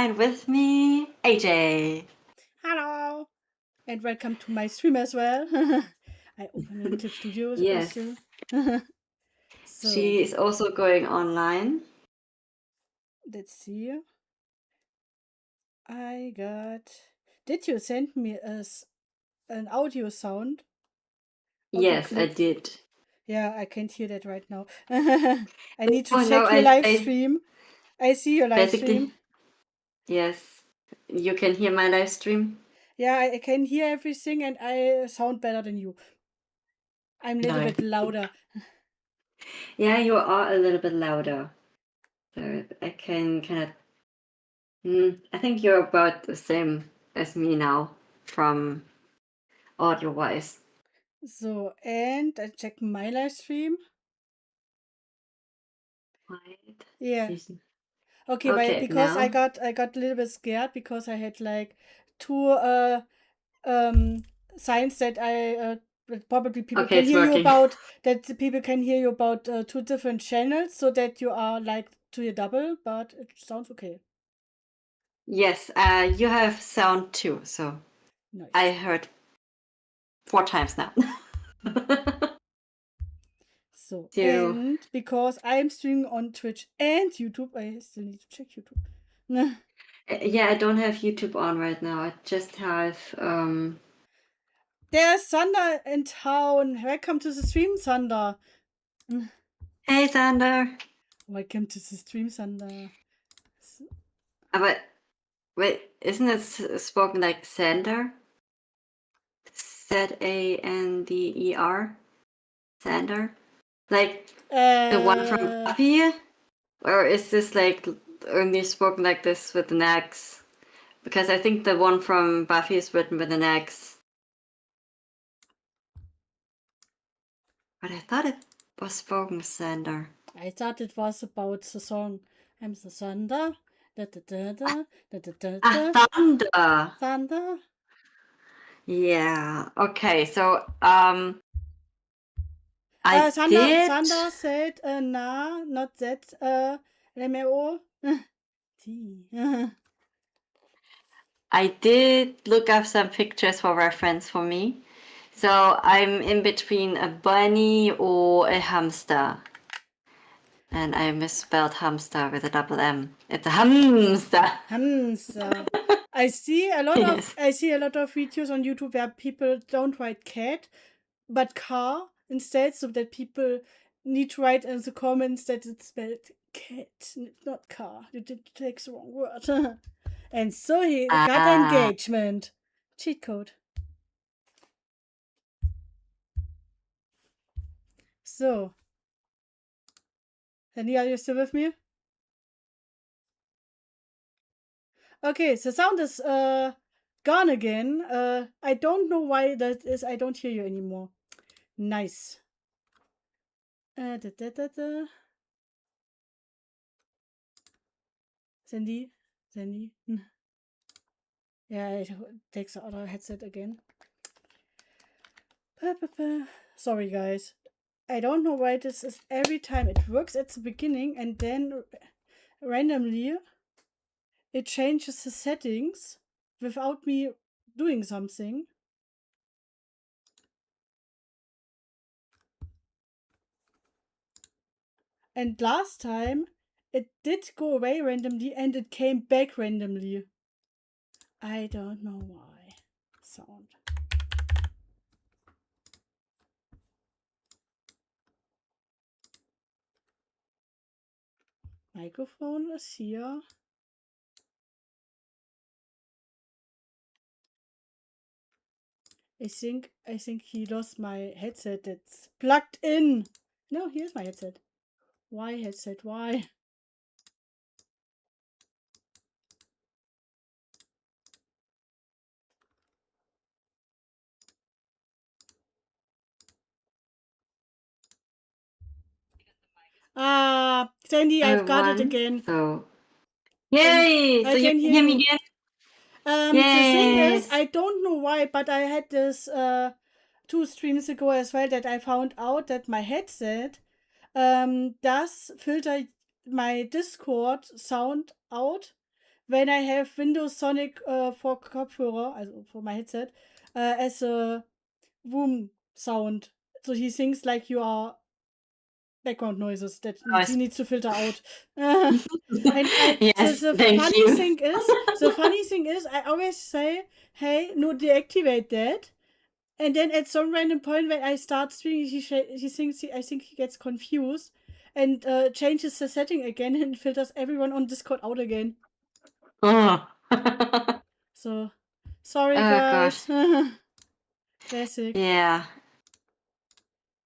and with me, AJ. Hello, and welcome to my stream as well. I open in Clip Studios Yes, also. So she is also going online. let's see. I got. Did you send me an audio sound? Audio Yes, I clip? did. Yeah, I can't hear that right now. I need to Oh no, check your live I stream. I see your live basically, stream. yes, you can hear my live stream. Yeah, I can hear everything, and I sound better than you. I'm a little No. bit louder. Yeah, you are a little bit louder. So I can kind of, I think you're about the same as me now from audio-wise. So, and I check my live stream. Right. Yeah. Listen. Okay, Okay, because I now. got a little bit scared because I had like two signs that that probably people Okay, can it's hear you working. about, that the people can hear you about two different channels, so that you are like to your double, but it sounds okay. Yes, you have sound too, so I Nice. heard 4 times now. So, So, and because I'm streaming on Twitch and YouTube, I still need to check YouTube. yeah, I don't have YouTube on right now. I just have There's Sander in town. Welcome to the stream, Sander. Hey Sander. Welcome to the stream, Sander. But wait, isn't it spoken like Sander? Zander? Sander? Like the one from Buffy? Or is this like only spoken like this with an X? Because I think the one from Buffy is written with an X. But I thought it was spoken Sander. I thought it was about the song I'm the Thunder. Da, da, da, da, da, da, da, da. Thunder. Thunder. Yeah. Okay. So Thunder said nah, not that LMAO. T. I did look up some pictures for reference for me. So I'm in between a bunny or a hamster. And I misspelled hamster with a double M. It's a hamster. Hamster. I see a lot Yes. of videos on YouTube where people don't write cat but car instead, so that people need to write in the comments that it's spelled cat, not car. You did take the wrong word. And so he got engagement. Cheat code. So, Sandy, are you still with me? Okay, the sound is gone again. I don't know why that is. I don't hear you anymore. Nice. Da, da, da, da. Sandy? Yeah, it takes the other headset again. Sorry, guys. I don't know why this is every time. It works at the beginning and then randomly it changes the settings without me doing something. And last time it did go away randomly and it came back randomly. I don't know why. Sound. Microphone is here. I think he lost my headset that's plugged in. No, here's my headset. Why headset? Why? Sandy, I've got it again. So, yay! So you can hear me again? The thing is, I don't know why, but I had this 2 streams ago as well that I found out that my headset does filter my Discord sound out when I have Windows Sonic for Kopfhörer, also for my headset, as a room sound. So he thinks like you are background noises that he needs to filter out. And Yes, the thank funny you. thing is, I always say, hey, no, deactivate that. And then at some random point when I start streaming, he thinks I think he gets confused and changes the setting again and filters everyone on Discord out again. Oh. So, sorry Oh gosh. guys. Classic. Yeah.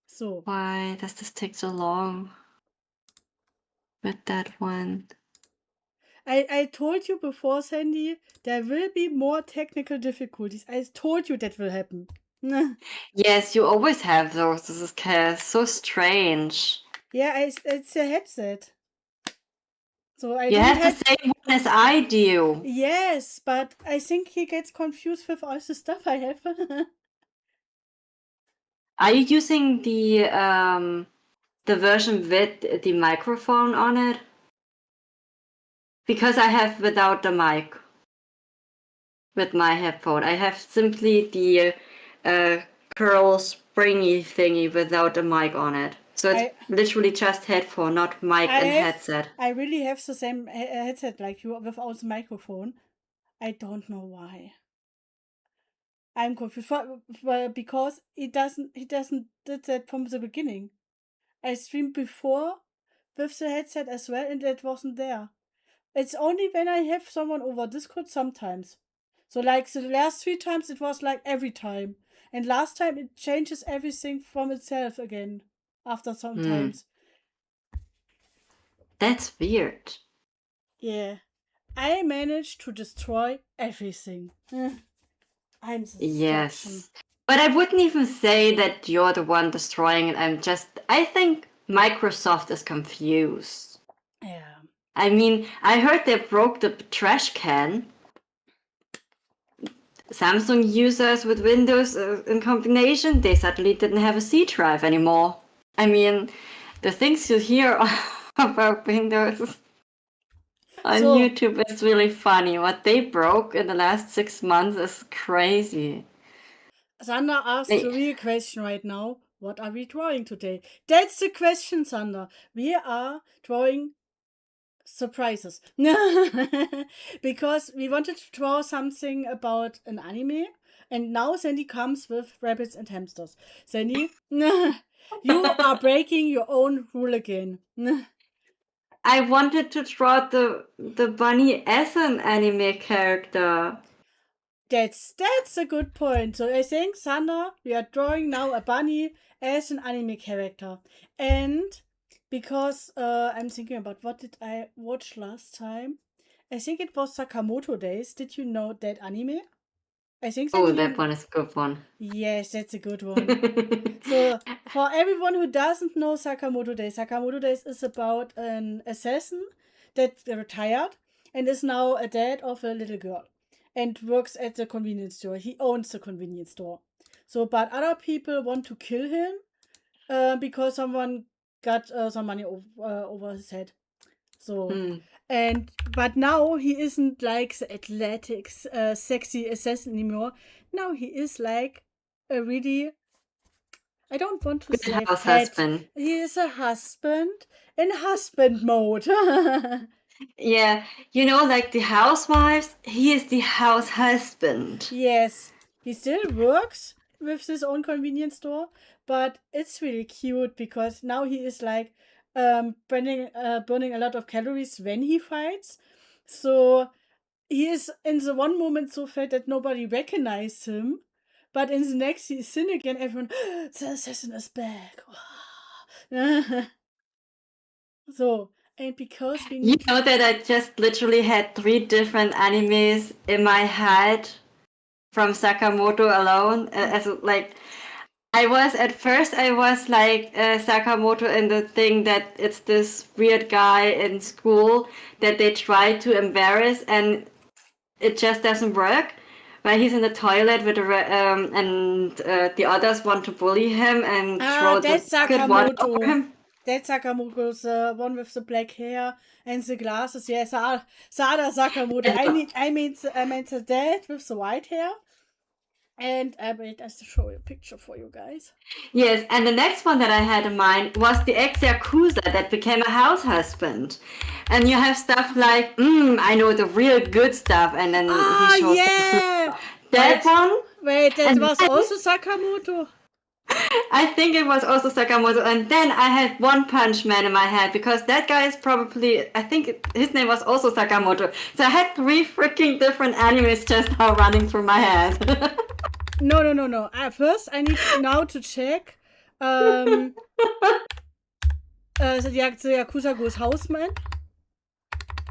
So. Why does this take so long with that one? I told you before, Sandy, there will be more technical difficulties. I told you that will happen. Yes, you always have those. This is so strange. Yeah, it's a headset. So I You don't have the have. same one as I do. Yes, but I think he gets confused with all the stuff I have. Are you using the version with the microphone on it? Because I have without the mic with my headphone. I have simply the curl springy thingy without the mic on it. So it's literally just headphone, not mic and headset. I really have the same headset like you without the microphone. I don't know why. I'm confused because he doesn't did that from the beginning. I streamed before with the headset as well, and that wasn't there. It's only when I have someone over Discord sometimes. So like the last 3 times it was like every time. And last time it changes everything from itself again. After some times. That's weird. Yeah. I managed to destroy everything. I'm the destruction. Yes. But I wouldn't even say that you're the one destroying it. I think Microsoft is confused. Yeah. I mean, I heard they broke the trash can. Samsung users with Windows in combination, they suddenly didn't have a C drive anymore. I mean, the things you hear about Windows on YouTube is really funny. What they broke in the last 6 months is crazy. Sander asked the real question right now. What are we drawing today? That's the question, Sander. We are drawing surprises. Because we wanted to draw something about an anime, and now Sandy comes with rabbits and hamsters. Sandy, you are breaking your own rule again. I wanted to draw the bunny as an anime character. That's a good point. So I think, Sander, we are drawing now a bunny as an anime character. And because I'm thinking about what did I watch last time? I think it was Sakamoto Days. Did you know that anime? I think that one is a good one. Yes, that's a good one. So for everyone who doesn't know Sakamoto Days is about an assassin that retired and is now a dad of a little girl and works at the convenience store. He owns the convenience store. So, but other people want to kill him because someone got some money over his head. So, but now he isn't like the athletic, sexy assassin anymore. Now he is like a really, I don't want to say house fat. husband. He is a husband in husband mode. Yeah, you know, like the housewives, he is the house husband. Yes, he still works with his own convenience store, but it's really cute because now he is like burning a lot of calories when he fights. So he is in the one moment so fat that nobody recognizes him, but in the next he is thin again. Everyone, the assassin is back. So, and because we You need. know that I just literally had 3 different animes in my head from Sakamoto alone. As like, I was like Sakamoto in the thing that it's this weird guy in school that they try to embarrass and it just doesn't work. Where he's in the toilet with and the others want to bully him and throw the bucket water over him. that Sakamoto's one with the black hair and the glasses. Yeah, Sada Sakamoto. I meant the dad with the white hair. And I made us to show a picture for you guys. Yes, and the next one that I had in mind was the ex-Yakuza that became a house husband. And you have stuff like, I know the real good stuff, and then he shows that one. Wait, that was also Sakamoto? I think it was also Sakamoto, and then I had One Punch Man in my head because that guy is probably, I think his name was also Sakamoto. So I had 3 freaking different animes just now running through my head. No. First, I need now to check. The Yakuza Goes Houseman.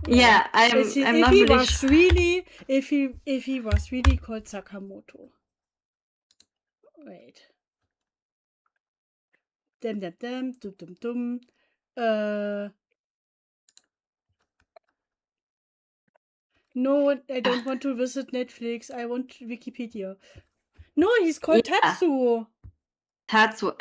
Yeah, I'm not really sure. If he was really called Sakamoto. Wait. Dum. No, I don't want to visit Netflix. I want Wikipedia. No, he's called Tatsuo. Tatsuo.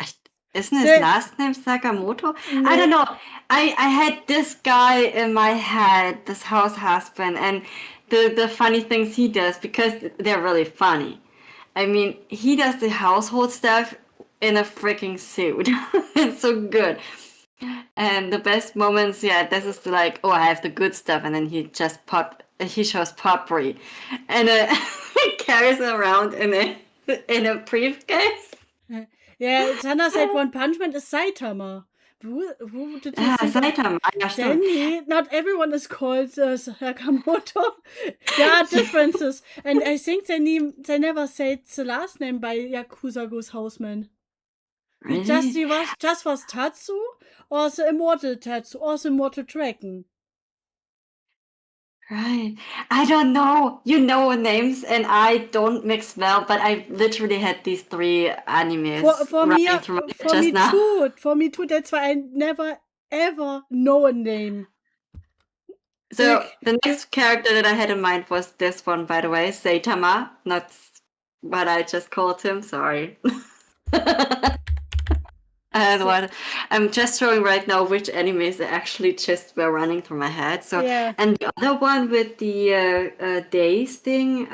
Isn't his last name Sakamoto? No. I don't know. I had this guy in my head, this house husband, and the funny things he does, because they're really funny. I mean, he does the household stuff in a freaking suit. It's so good. And the best moments, this is like, I have the good stuff, and then he shows potpourri, and he carries it around in a briefcase. Yeah, Sandra said One Punch Man is Saitama. Who did you think? Saitama. Danny, not everyone is called Sakamoto. There are differences, and I think they never said the last name by Yakuza Goes Houseman. Really? It just was Tatsu, or the Immortal Tatsu, or the Immortal Dragon. Right. I don't know. You know names, and I don't mix well, but I literally had these 3 animes for me too. That's why I never ever know a name. So the next character that I had in mind was this one, by the way, Saitama. Not what I just called him. Sorry. I'm just showing right now which animes actually just were running through my head. So and the other one with the days thing,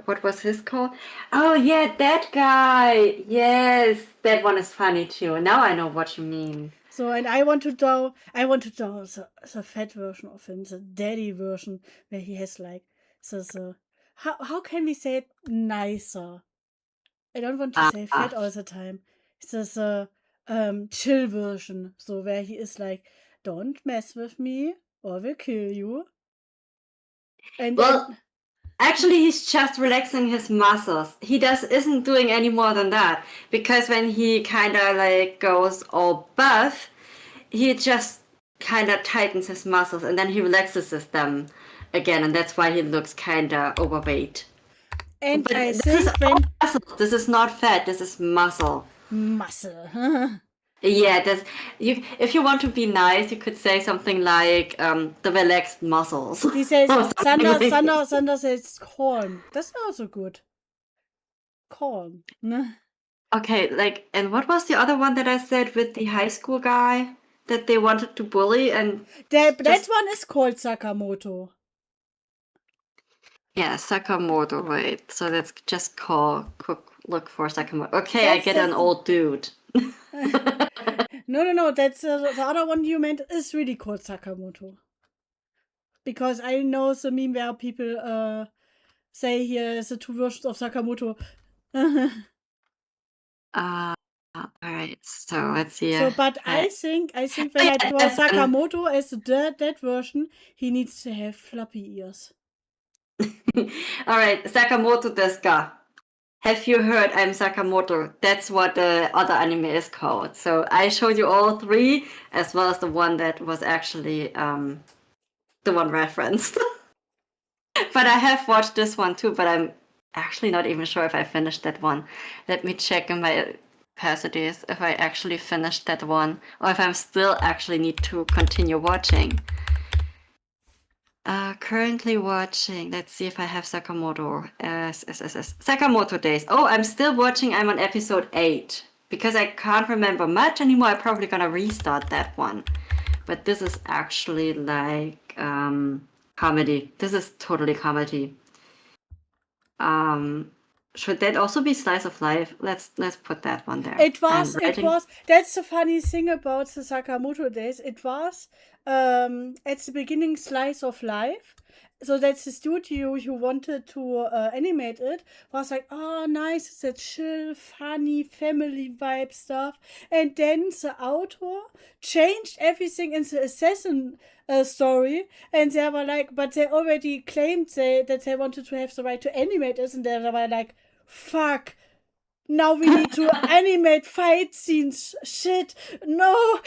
what was his called? Oh yeah, that guy. Yes, that one is funny too. Now I know what you mean. So, and I want to do the fat version of him, the daddy version, where he has like how can we say it nicer? I don't want to say fat all the time. It's the chill version, so where he is like, don't mess with me or we'll kill you. Actually, he's just relaxing his muscles. He isn't doing any more than that, because when he kind of like goes all buff, he just kind of tightens his muscles and then he relaxes them again, and that's why he looks kind of overweight. And but this is not fat. This is muscle. Yeah, if you want to be nice, you could say something like the relaxed muscles. He says, Sander says corn. That's also good. Corn. Okay, and what was the other one that I said with the high school guy that they wanted to bully? And that one is called Sakamoto. Yeah, Sakamoto, right. So let's just look for Sakamoto. Okay, I get an old dude. No. That's the other one you meant is really called Sakamoto. Because I know the meme where people say here the 2 versions of Sakamoto. All right. So let's see. So, but I think when I draw Sakamoto as that version, he needs to have floppy ears. All right, Sakamoto desu ka? Have you heard I'm Sakamoto? That's what the other anime is called. So I showed you all 3, as well as the one that was actually the one referenced. But I have watched this one too, but I'm actually not even sure if I finished that one. Let me check in my capacities if I actually finished that one, or if I still actually need to continue watching. Currently watching. Let's see if I have Sakamoto. Sakamoto Days. Oh, I'm still watching. I'm on episode 8 because I can't remember much anymore, I'm probably gonna restart that one. But this is actually like comedy. This is totally comedy. Should that also be slice of life? Let's put that one there. It was. That's the funny thing about the Sakamoto days. It was at the beginning slice of life. So that's the studio who wanted to animate it was like, oh, nice, it's a chill, funny, family vibe stuff. And then the author changed everything in the assassin story, and they were like, but they already claimed that they wanted to have the right to animate this, and they were like, fuck. Now we need to animate fight scenes. Shit, no.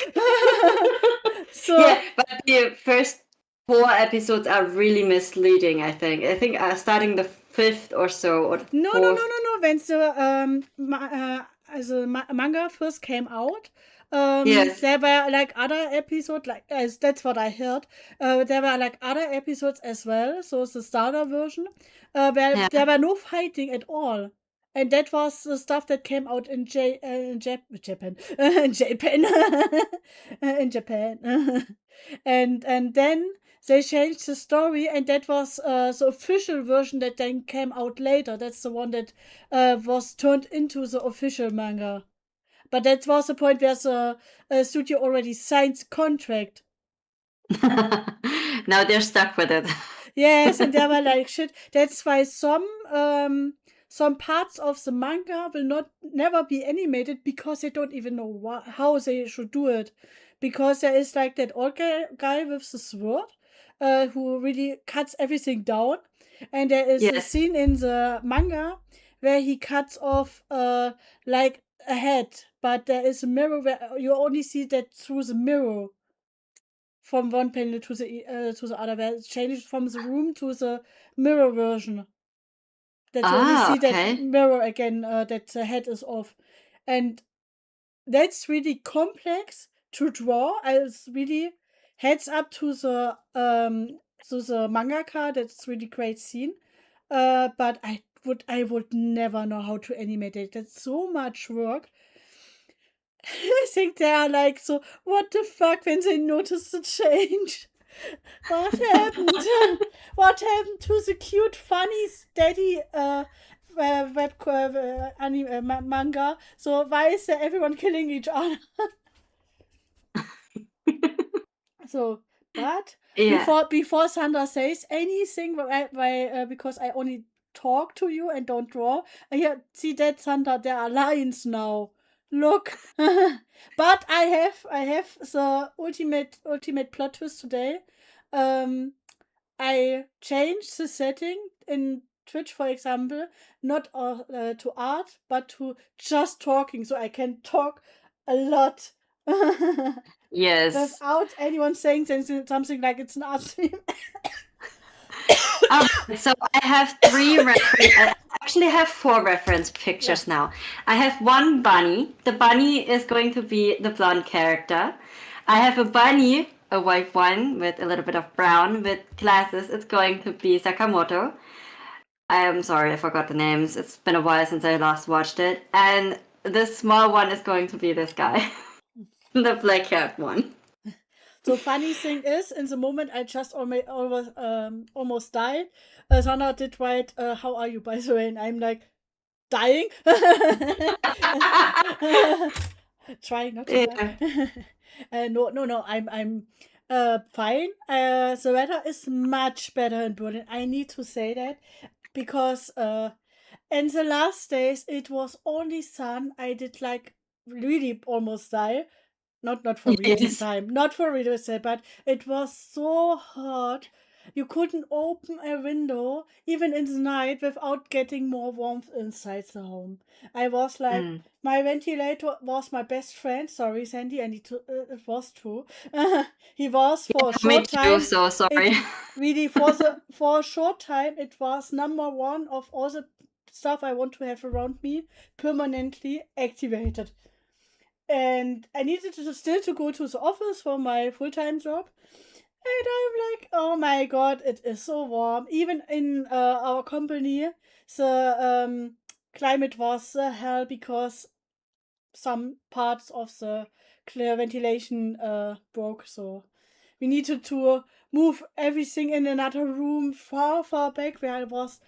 So yeah, but the first 4 episodes are really misleading. I think starting the 5th or so or no. 4th. When the manga first came out, Yes. there were like other episodes, like that's what I heard. There were like other episodes as well. So the starter version, where there were no fighting at all. And that was the stuff that came out in Japan, in Japan, in Japan, and then they changed the story, and that was the official version that then came out later. That's the one that was turned into the official manga. But that was the point where the studio already signed the contract. Now they're stuck with it. Yes, and they were like, shit. That's why some parts of the manga will never be animated because they don't even know how they should do it. Because there is like that old guy with the sword who really cuts everything down. And there is a scene in the manga where he cuts off like a head, but there is a mirror where you only see that through the mirror. From one panel to the other, where it changes from the room to the mirror version. That you only see that mirror again, that the head is off. And that's really complex to draw. It's really heads up to the mangaka. That's really great scene. But I would never know how to animate it. That's so much work. I think they are like, so what the fuck when they notice the change? What happened? What happened to the cute, funny, steady manga? So why is there everyone killing each other? So, but before Sandra says anything, because I only talk to you and don't draw. See that, Sandra? There are lines now. Look, but I have the ultimate plot twist today. I changed the setting in Twitch, for example, not to art, but to just talking, so I can talk a lot. Yes. Without anyone saying something like it's an art stream. So I have 3 reference. I actually have 4 reference pictures now. I have one bunny. The bunny is going to be the blonde character. I have a bunny, a white one with a little bit of brown with glasses. It's going to be Sakamoto. I am sorry, I forgot the names. It's been a while since I last watched it. And the small one is going to be this guy, the black-haired one. So funny thing is, in the moment I just almost died, Sana did write, how are you, by the way? And I'm like, dying? Trying not to die. No, I'm fine. The weather is much better in Berlin. I need to say that, because in the last days it was only sun. I did like really almost die. Not for reading time. Not for reading time, but it was so hot. You couldn't open a window, even in the night, without getting more warmth inside the home. I was like, my ventilator was my best friend. Sorry, Sandy, it was true. He was for a short time. So sorry. Really, for a short time, it was number one of all the stuff I want to have around me, permanently activated. And I needed still to go to the office for my full-time job. And I'm like, oh my god, it is so warm. Even in our company, the climate was hell, because some parts of the clear ventilation broke, so we needed to move everything in another room far, far back where it was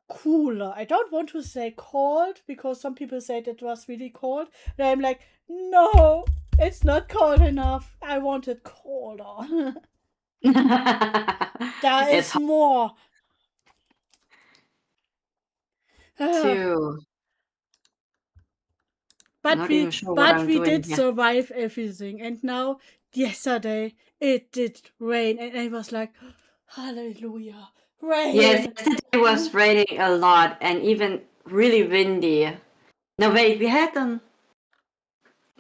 cooler. I don't want to say cold because some people said it was really cold. And I'm like, no, it's not cold enough. I want it colder. There It's is hard more. too. I'm But not even we sure what but I'm we doing did here. survive everything. And now yesterday it did rain and I was like, hallelujah, Yes, rain. yesterday was raining a lot and even really windy. No, wait, we had on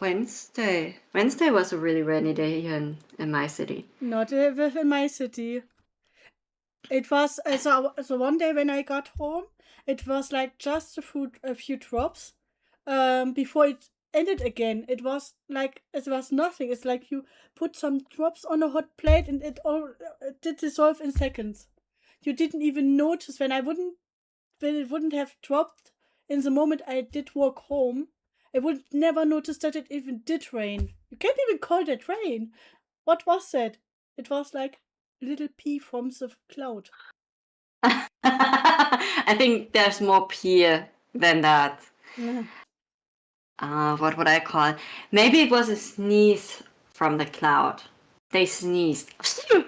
Wednesday. Wednesday was a really rainy day here in my city. Not within my city. It was so one day when I got home, it was like just a few drops before it ended again. It was like it was nothing. It's like you put some drops on a hot plate and it did dissolve in seconds. You didn't even notice when it wouldn't have dropped in the moment I did walk home. I would never notice that it even did rain. You can't even call that rain. What was that? It was like a little pea from the cloud. I think there's more peer than that. Mhm. What would I call it? Maybe it was a sneeze from the cloud. They sneezed. The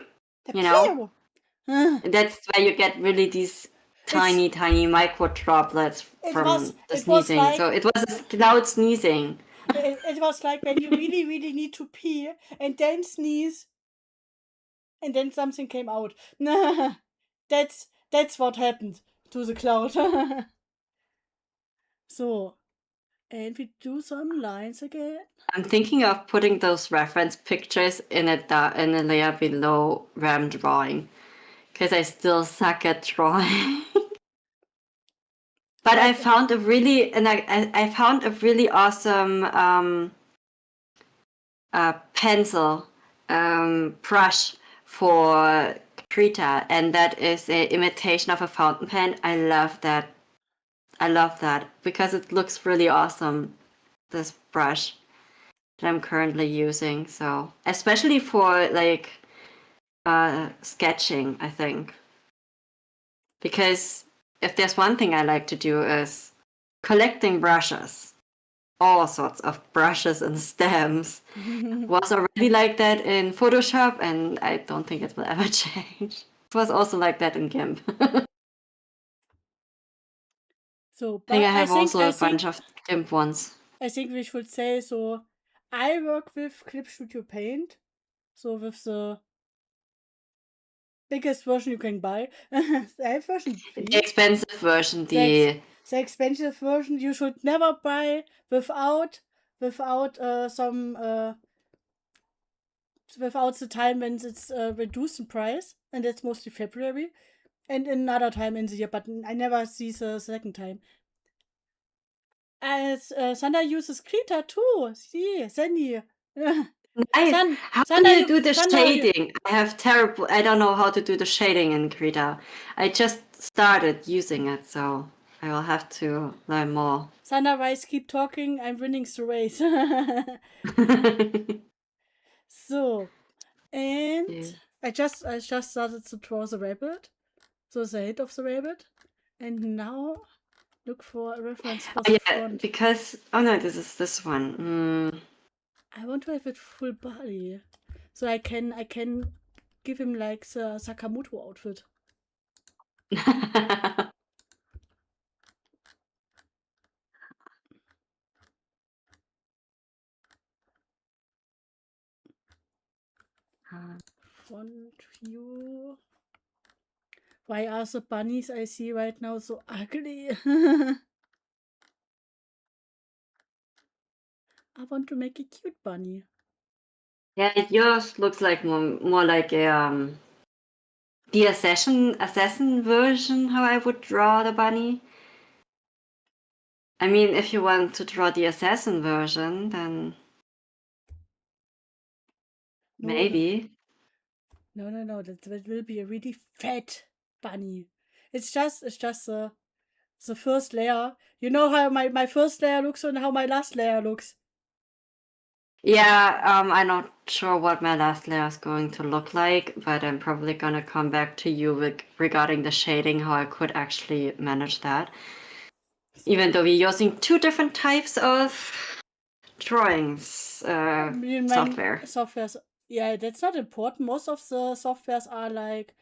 You know? pew. Uh, That's where you get really these It's tiny, tiny micro droplets from the it was sneezing. So like it was a cloud sneezing. it was like when you really really need to pee and then sneeze and then something came out. That's what happened to the cloud. So, and we do some lines again. I'm thinking of putting those reference pictures in a layer below where I'm drawing, because I still suck at drawing. But I But found a really and I found a really awesome pencil brush for Krita, and that is an imitation of a fountain pen. I love that. I love that because it looks really awesome. This brush that I'm currently using, so especially for like sketching, I think, because if there's one thing I like to do is collecting brushes, all sorts of brushes and stamps. Was already like that in Photoshop, and I don't think it will ever change. It was also like that in GIMP. I so, think but I have also a bunch of GIMP ones. I think we should say so. I work with Clip Studio Paint, so with the biggest version you can buy. I have version The 3. expensive version, The, the the expensive version you should never buy without some without the time when it's reduced in price, and that's mostly February, and another time in the year, but I never see the second time. As Sandra uses Krita too. See, Sandy. nice. How do you do the Sandra, shading? I have terrible. I don't know how to do the shading in Krita. I just started using it, so I will have to learn more. Sandra Rice, keep talking. I'm winning the race. So, and Yeah. I just started to draw the rabbit, so the head of the rabbit, and now look for a reference for Oh the yeah, front. because oh no, this is this one. I want to have it full body, so I can give him like the Sakamoto outfit. Front view. Why are the bunnies I see right now so ugly? I want to make a cute bunny. Yeah, yours looks like more like a the assassin version how I would draw the bunny. I mean, if you want to draw the assassin version, then No, maybe. no. That will be a really fat bunny. It's just the first layer. You know how my first layer looks and how my last layer looks. Yeah, I'm not sure what my last layer is going to look like, but I'm probably gonna come back to you regarding the shading, how I could actually manage that. Even though we're using two different types of drawings software. Softwares. Yeah, that's not important. Most of the softwares are like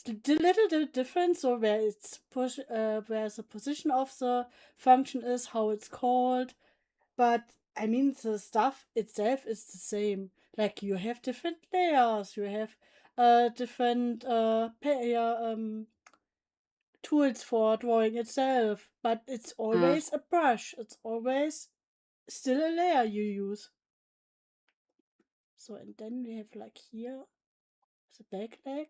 a little bit different. So where it's where the position of the function is, how it's called. But I mean, the stuff itself is the same. Like you have different layers, you have different tools for drawing itself, but it's always a brush. It's always still a layer you use. So, and then we have like here the back leg.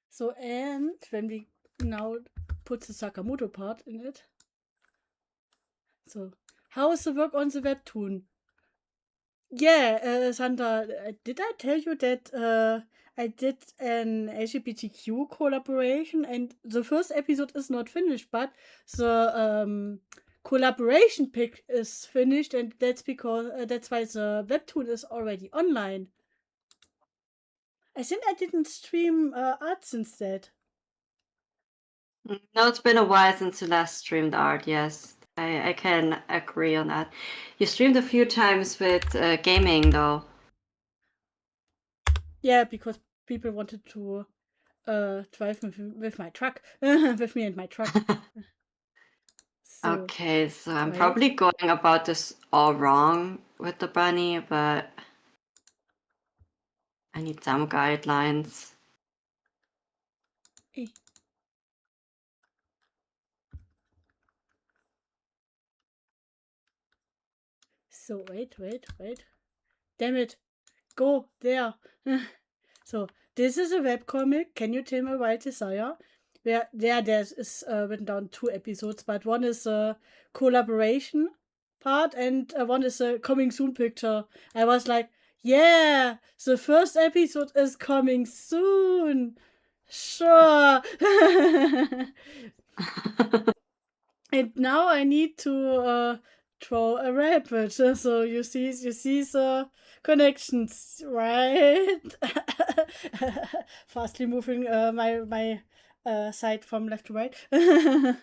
So, and when we now put the Sakamoto part in it. So, how is the work on the webtoon? Yeah, Sandra, did I tell you that I did an LGBTQ collaboration and the first episode is not finished, but the collaboration pic is finished, and that's because that's why the webtoon is already online. I think I didn't stream art since that. No, it's been a while since you last streamed art, yes. I can agree on that. You streamed a few times with gaming, though. Yeah, because people wanted to drive with my truck, with me and my truck. So, okay, so I'm probably going about this all wrong with the bunny, but I need some guidelines. So, wait. Damn it. Go there. So, this is a webcomic. Can you tell me why desire? There is written down 2 episodes, but one is a collaboration part and one is a coming soon picture. I was like, yeah, the first episode is coming soon. Sure. And now I need to draw a rabbit. So you see the connections, right? Fastly moving my side from left to right. And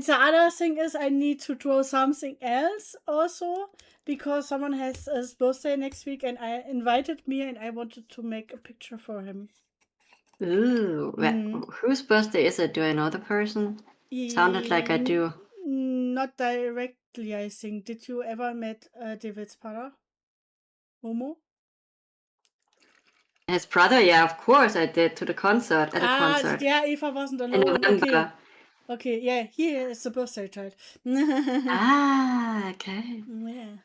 the other thing is I need to draw something else also because someone has his birthday next week and I invited me and I wanted to make a picture for him. Ooh, whose birthday is it? Do I know the person? Sounded like I do. Not directly, I think. Did you ever met David's brother? Momo? His brother, yeah, of course I did to the concert, at a concert. Yeah, Eva wasn't In alone. November. Okay, yeah, he is the birthday child. Okay. Yeah.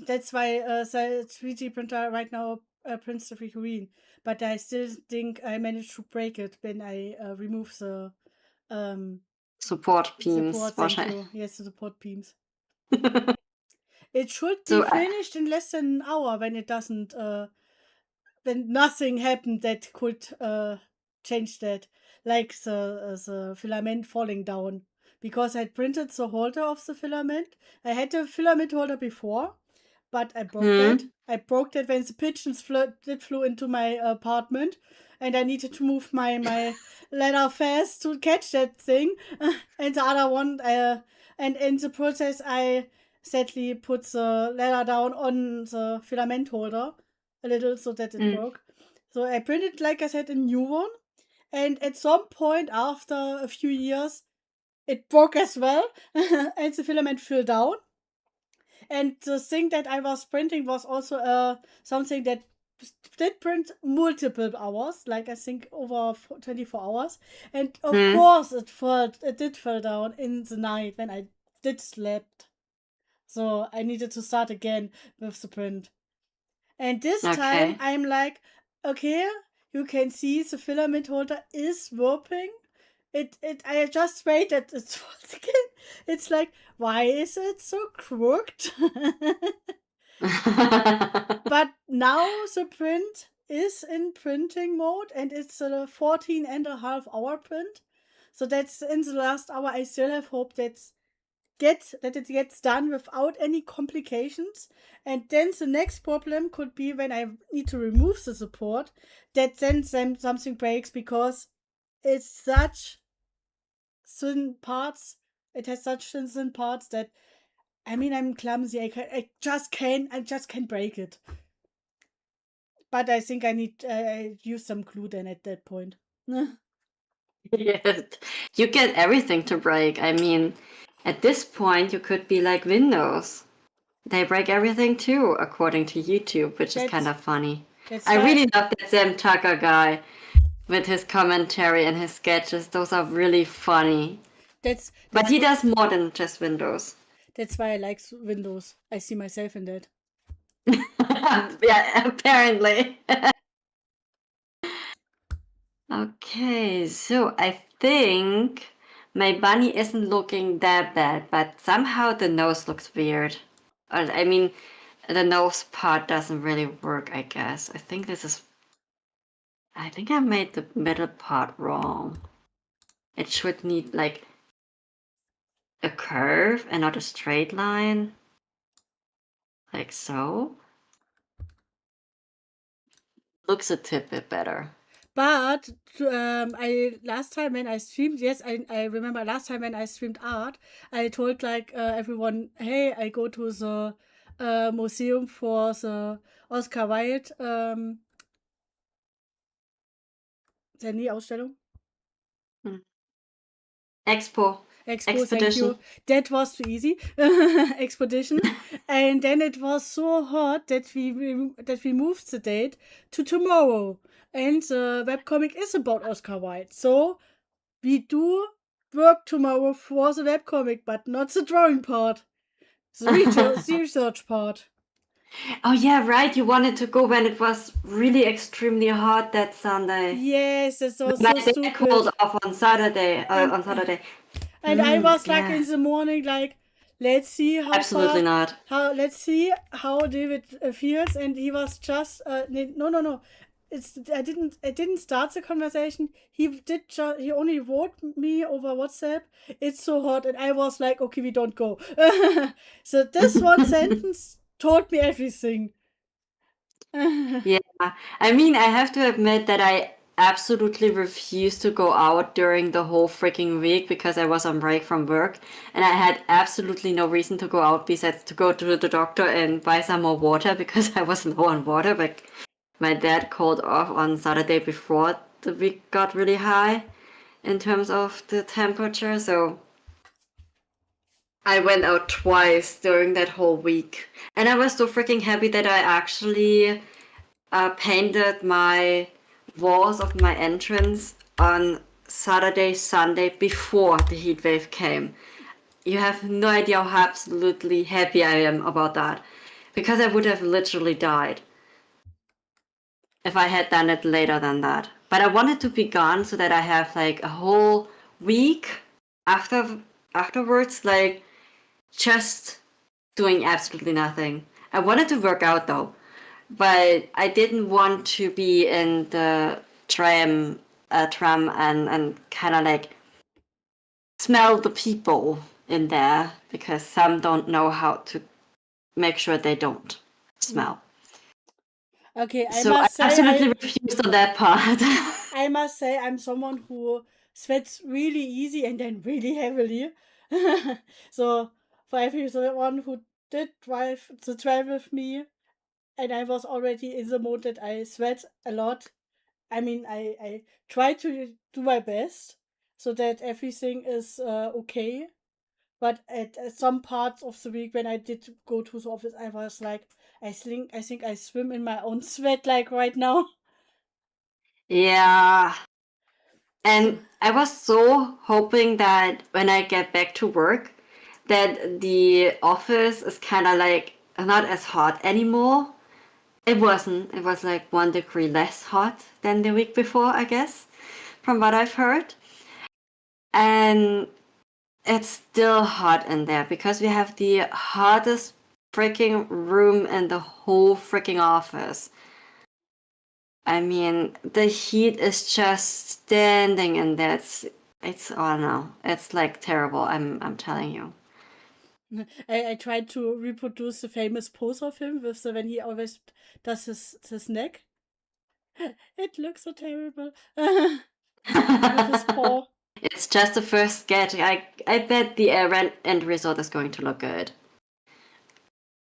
That's why the 3D printer right now prints the figurine. But I still think I managed to break it when I remove the support beams. Thank you. Yes, the support beams. It should be finished in less than an hour when it doesn't when nothing happened that could change that, like the filament falling down, because I printed the holder of the filament. I had the filament holder before, but I broke that. I broke that when the pigeons flew into my apartment, and I needed to move my ladder fast to catch that thing. And the other one, and in the process, I sadly put the ladder down on the filament holder a little so that it broke. So I printed, like I said, a new one. And at some point after a few years, it broke as well, and the filament fell down. And the thing that I was printing was also something that did print multiple hours, like I think over 24 hours. And of course it did fall down in the night when I did slept. So I needed to start again with the print. And this time I'm like, okay, you can see the filament holder is warping. I just waited it falls again. It's like, why is it so crooked? But now the print is in printing mode, and it's a 14.5 hour print. So that's in the last hour. I still have hope that it gets done without any complications. And then the next problem could be when I need to remove the support, that then something breaks, because it's such thin parts. It has such thin parts that, I mean, I'm clumsy. I just can't break it. But I think I need use some glue then at that point. Yeah, you get everything to break. I mean, at this point, you could be like Windows. They break everything too, according to YouTube, which is kind of funny. That's I why really love that Sam Tucker guy with his commentary and his sketches. Those are really funny. But he does more than just Windows. that's why I like Windows. I see myself in that. Yeah, apparently. Okay, so I think my bunny isn't looking that bad, but somehow the nose looks weird. I mean, the nose part doesn't really work, I guess. I think I made the middle part wrong. It should need like a curve and not a straight line. Like so. Looks a tidbit better. But I last time when I streamed, yes, I remember last time when I streamed art, I told like everyone, hey, I go to the museum for the Oscar Wilde der Nie-Ausstellung. Expo. Expo, thank you. That was too easy. Expedition. And then it was so hot that we moved the date to tomorrow. And the webcomic is about Oscar Wilde. So we do work tomorrow for the webcomic, but not the drawing part. The research part. Oh yeah, right. You wanted to go when it was really extremely hot that Sunday. Yes, that's so My dad stupid. called off on Saturday. And I was like in the morning, like, let's see how Absolutely not. let's see how David feels. And he was just no. I didn't start the conversation. He only wrote me over WhatsApp. It's so hot, and I was like, okay, we don't go. So this one sentence told me everything. Yeah, I mean, I have to admit that I absolutely refused to go out during the whole freaking week because I was on break from work and I had absolutely no reason to go out besides to go to the doctor and buy some more water because I was low on water. But my dad called off on Saturday before the week got really high in terms of the temperature, so I went out twice during that whole week. And I was so freaking happy that I actually painted my walls of my entrance on Saturday, Sunday before the heat wave came. You have no idea how absolutely happy I am about that. Because I would have literally died if I had done it later than that. But I wanted to be gone so that I have like a whole week afterwards, like just doing absolutely nothing. I wanted to work out though, but I didn't want to be in the tram and kind of like smell the people in there because some don't know how to make sure they don't smell. Okay, I So I must say absolutely refused on that part. I must say I'm someone who sweats really easy and then really heavily. So for everyone who did drive the train with me, and I was already in the mode that I sweat a lot. I mean, I try to do my best so that everything is okay. But at some parts of the week when I did go to the office, I was like, I think I swim in my own sweat like right now. Yeah. And I was so hoping that when I get back to work, that the office is kind of like not as hot anymore. It wasn't. It was like 1 degree less hot than the week before, I guess, from what I've heard. And it's still hot in there because we have the hottest freaking room in the whole freaking office. I mean, the heat is just standing in there. Oh no, it's like terrible. I'm telling you. I tried to reproduce the famous pose of him with when he always does his neck. It looks so terrible. With his paw. It's just the first sketch. I bet the end result is going to look good.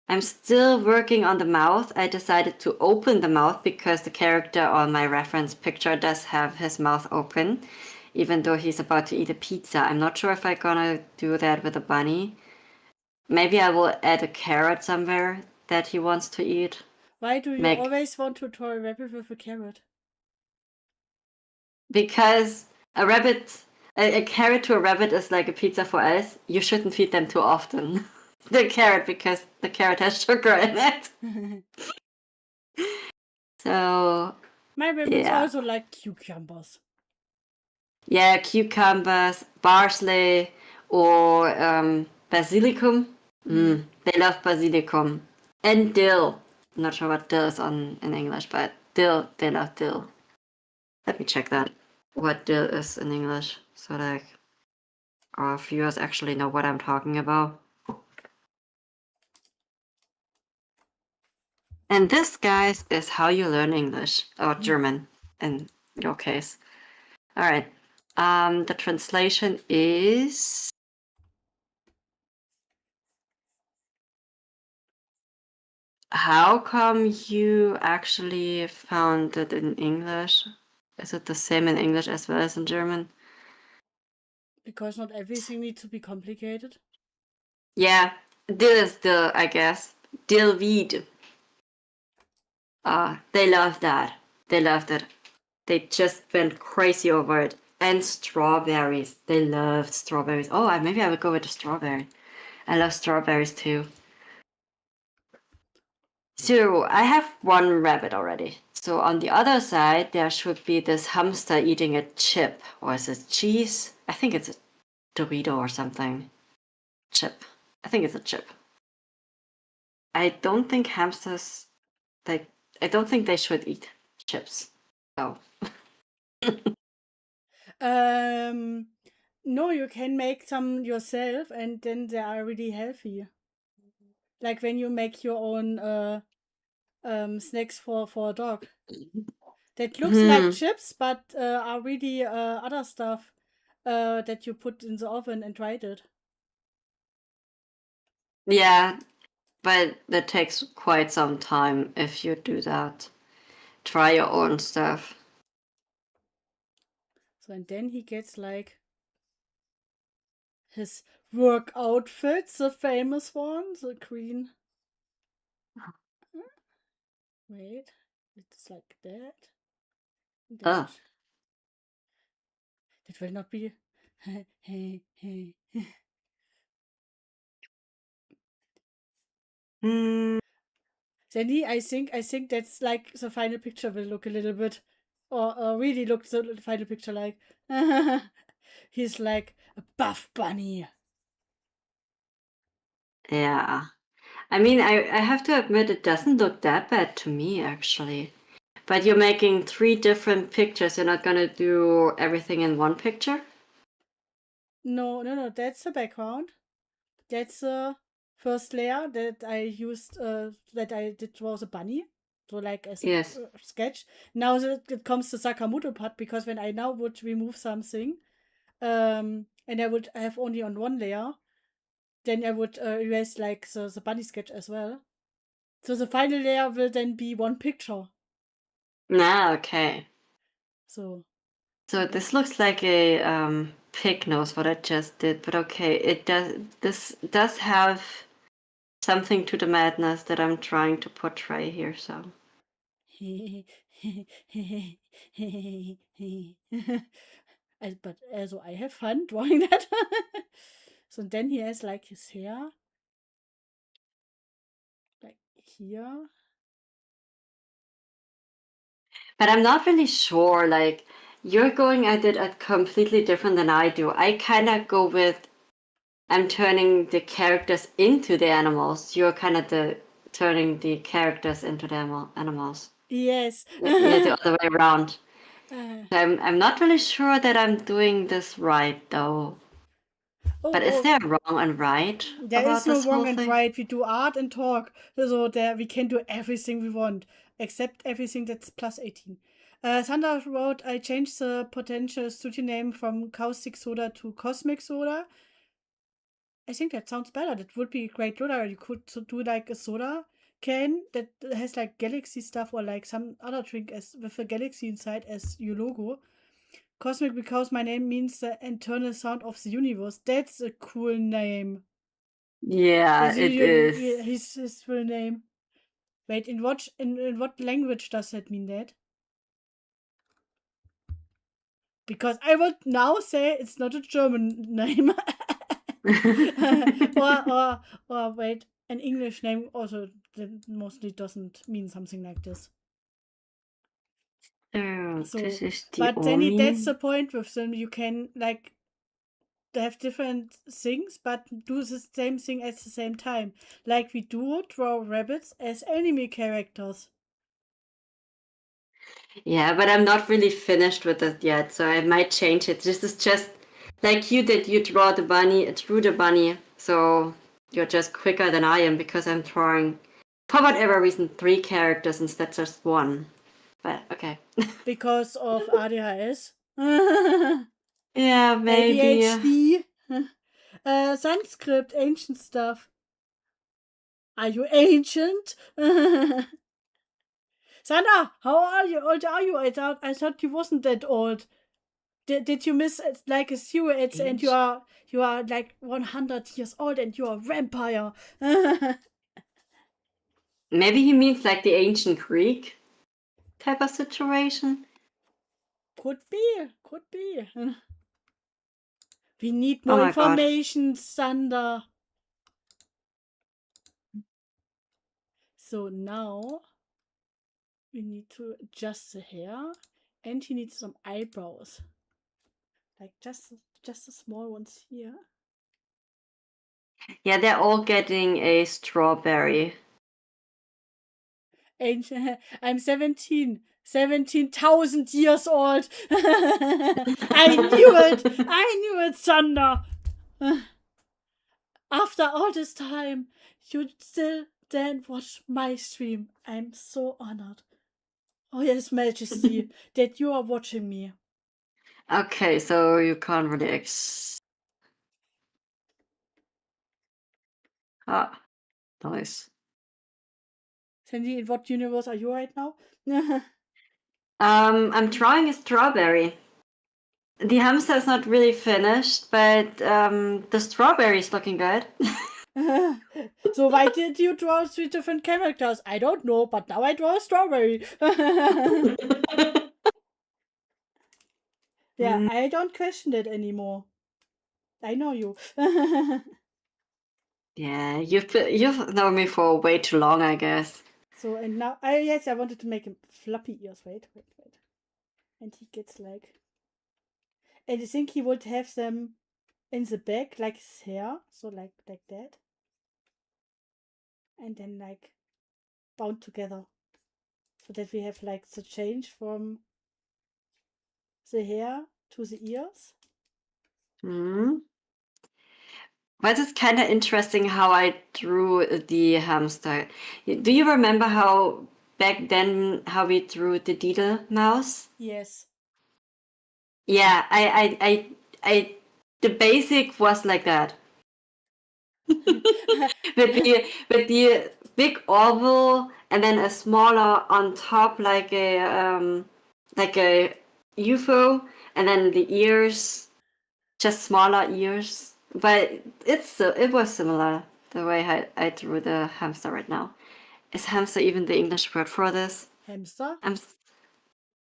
I'm still working on the mouth. I decided to open the mouth because the character on my reference picture does have his mouth open, even though he's about to eat a pizza. I'm not sure if I'm gonna do that with a bunny. Maybe I will add a carrot somewhere that he wants to eat. Why do you always want to draw a rabbit with a carrot? Because a carrot to a rabbit is like a pizza for us. You shouldn't feed them too often. The carrot, because the carrot has sugar in it. So my rabbits also like cucumbers. Yeah, cucumbers, parsley, or basilicum. They love basilicum. And dill. I'm not sure what dill is in English, but dill, they love dill. Let me check that. What dill is in English, so like our viewers actually know what I'm talking about. And this, guys, is how you learn English, or German, in your case. All right. The translation is... How come you actually found it in English? Is it the same in English as well as in German? Because not everything needs to be complicated. Yeah, dill is dill, I guess. Dillweed. They love that. They loved it. They just went crazy over it. And strawberries. They loved strawberries. Oh, maybe I would go with the strawberry. I love strawberries too. So I have one rabbit already. So on the other side, there should be this hamster eating a chip. Or is it cheese? I think it's a Dorito or something. Chip. I think it's a chip. I don't think hamsters, like, I don't think they should eat chips. No. No, you can make some yourself, and then they are really healthy. Like when you make your own snacks for a dog. That looks like chips, but are really other stuff that you put in the oven and fried it. Yeah, but that takes quite some time if you do that. Try your own stuff. So, and then he gets like his work outfit, the famous one, the green. Wait, it's like that. That will not be. Sandy, I think that's like the final picture will look a little bit, or really look the final picture like. He's like a buff bunny. Yeah. I mean, I have to admit it doesn't look that bad to me, actually. But you're making 3 different pictures. You're not gonna do everything in one picture? No. That's the background. That's the first layer that I used. That I did was a bunny. So like as a sketch. Now it comes the Sakamoto part, because when I now would remove something, and I would have only on one layer, then I would erase like the bunny sketch as well. So the final layer will then be one picture. Okay. So this looks like a pig nose, what I just did, but okay, this does have something to the madness that I'm trying to portray here, so. But also I have fun drawing that. So then he has like his hair, like here. But I'm not really sure, like, you're going at it completely different than I do. I kind of go with, I'm turning the characters into the animals. You're kind of turning the characters into the animals. Yes. Yeah, the other way around. I'm not really sure that I'm doing this right though. But is there wrong and right there about is no this whole wrong and thing? right. We do art and talk. So there we can do everything we want, except everything that's plus 18. Sandra wrote, I changed the potential studio name from Caustic Soda to Cosmic Soda. I think that sounds better. That would be a great soda. You could do like a soda can that has like galaxy stuff or like some other drink as with a galaxy inside as your logo. Cosmic because my name means the internal sound of the universe. That's a cool name. Yeah, it is. His full name. Wait, in what language does that mean that? Because I would now say it's not a German name. or wait, an English name also mostly doesn't mean something like this. So, So, this is the but then that's the point with them. You can like have different things, but do the same thing at the same time. Like we do draw rabbits as anime characters. Yeah, but I'm not really finished with it yet, so I might change it. This is just like you did. You drew the bunny, so you're just quicker than I am because I'm drawing, for whatever reason, 3 characters instead of just 1. But okay. Because of ADHS. Yeah, maybe. ADHD. Sanskrit, ancient stuff. Are you ancient? Sandra, how are you? Old are you? I thought you wasn't that old. Did you miss like a zero and you are like 100 years old and you are a vampire? Maybe he means like the ancient Greek type of situation. Could be. We need Oh more my god. information, Sander. So now we need to adjust the hair, and he needs some eyebrows, like just the small ones here. Yeah, they're all getting a strawberry. Ancient. I'm 17,000 years old. I knew it, Sander. After all this time, you still then watch my stream. I'm so honored. Oh, yes, Majesty, that you are watching me. Okay, so you can't really Ah, nice. Sandy, in what universe are you right now? I'm trying a strawberry. The hamster is not really finished, but the strawberry is looking good. So why did you draw 3 different characters? I don't know, but now I draw a strawberry. Yeah, I don't question it anymore. I know you. Yeah, you've known me for way too long, I guess. So, and now, I wanted to make him floppy ears. Wait. And he gets like, and I think he would have them in the back, like his hair, so like that, and then like bound together, so that we have like the change from the hair to the ears. But it's kind of interesting how I drew the hamster. Do you remember how back then how we drew the Deedle mouse? Yes. Yeah, I the basic was like that. with the big oval and then a smaller on top like a UFO, and then the ears, just smaller ears. But it was similar the way I drew the hamster right now. Is hamster even the English word for this? Hamster.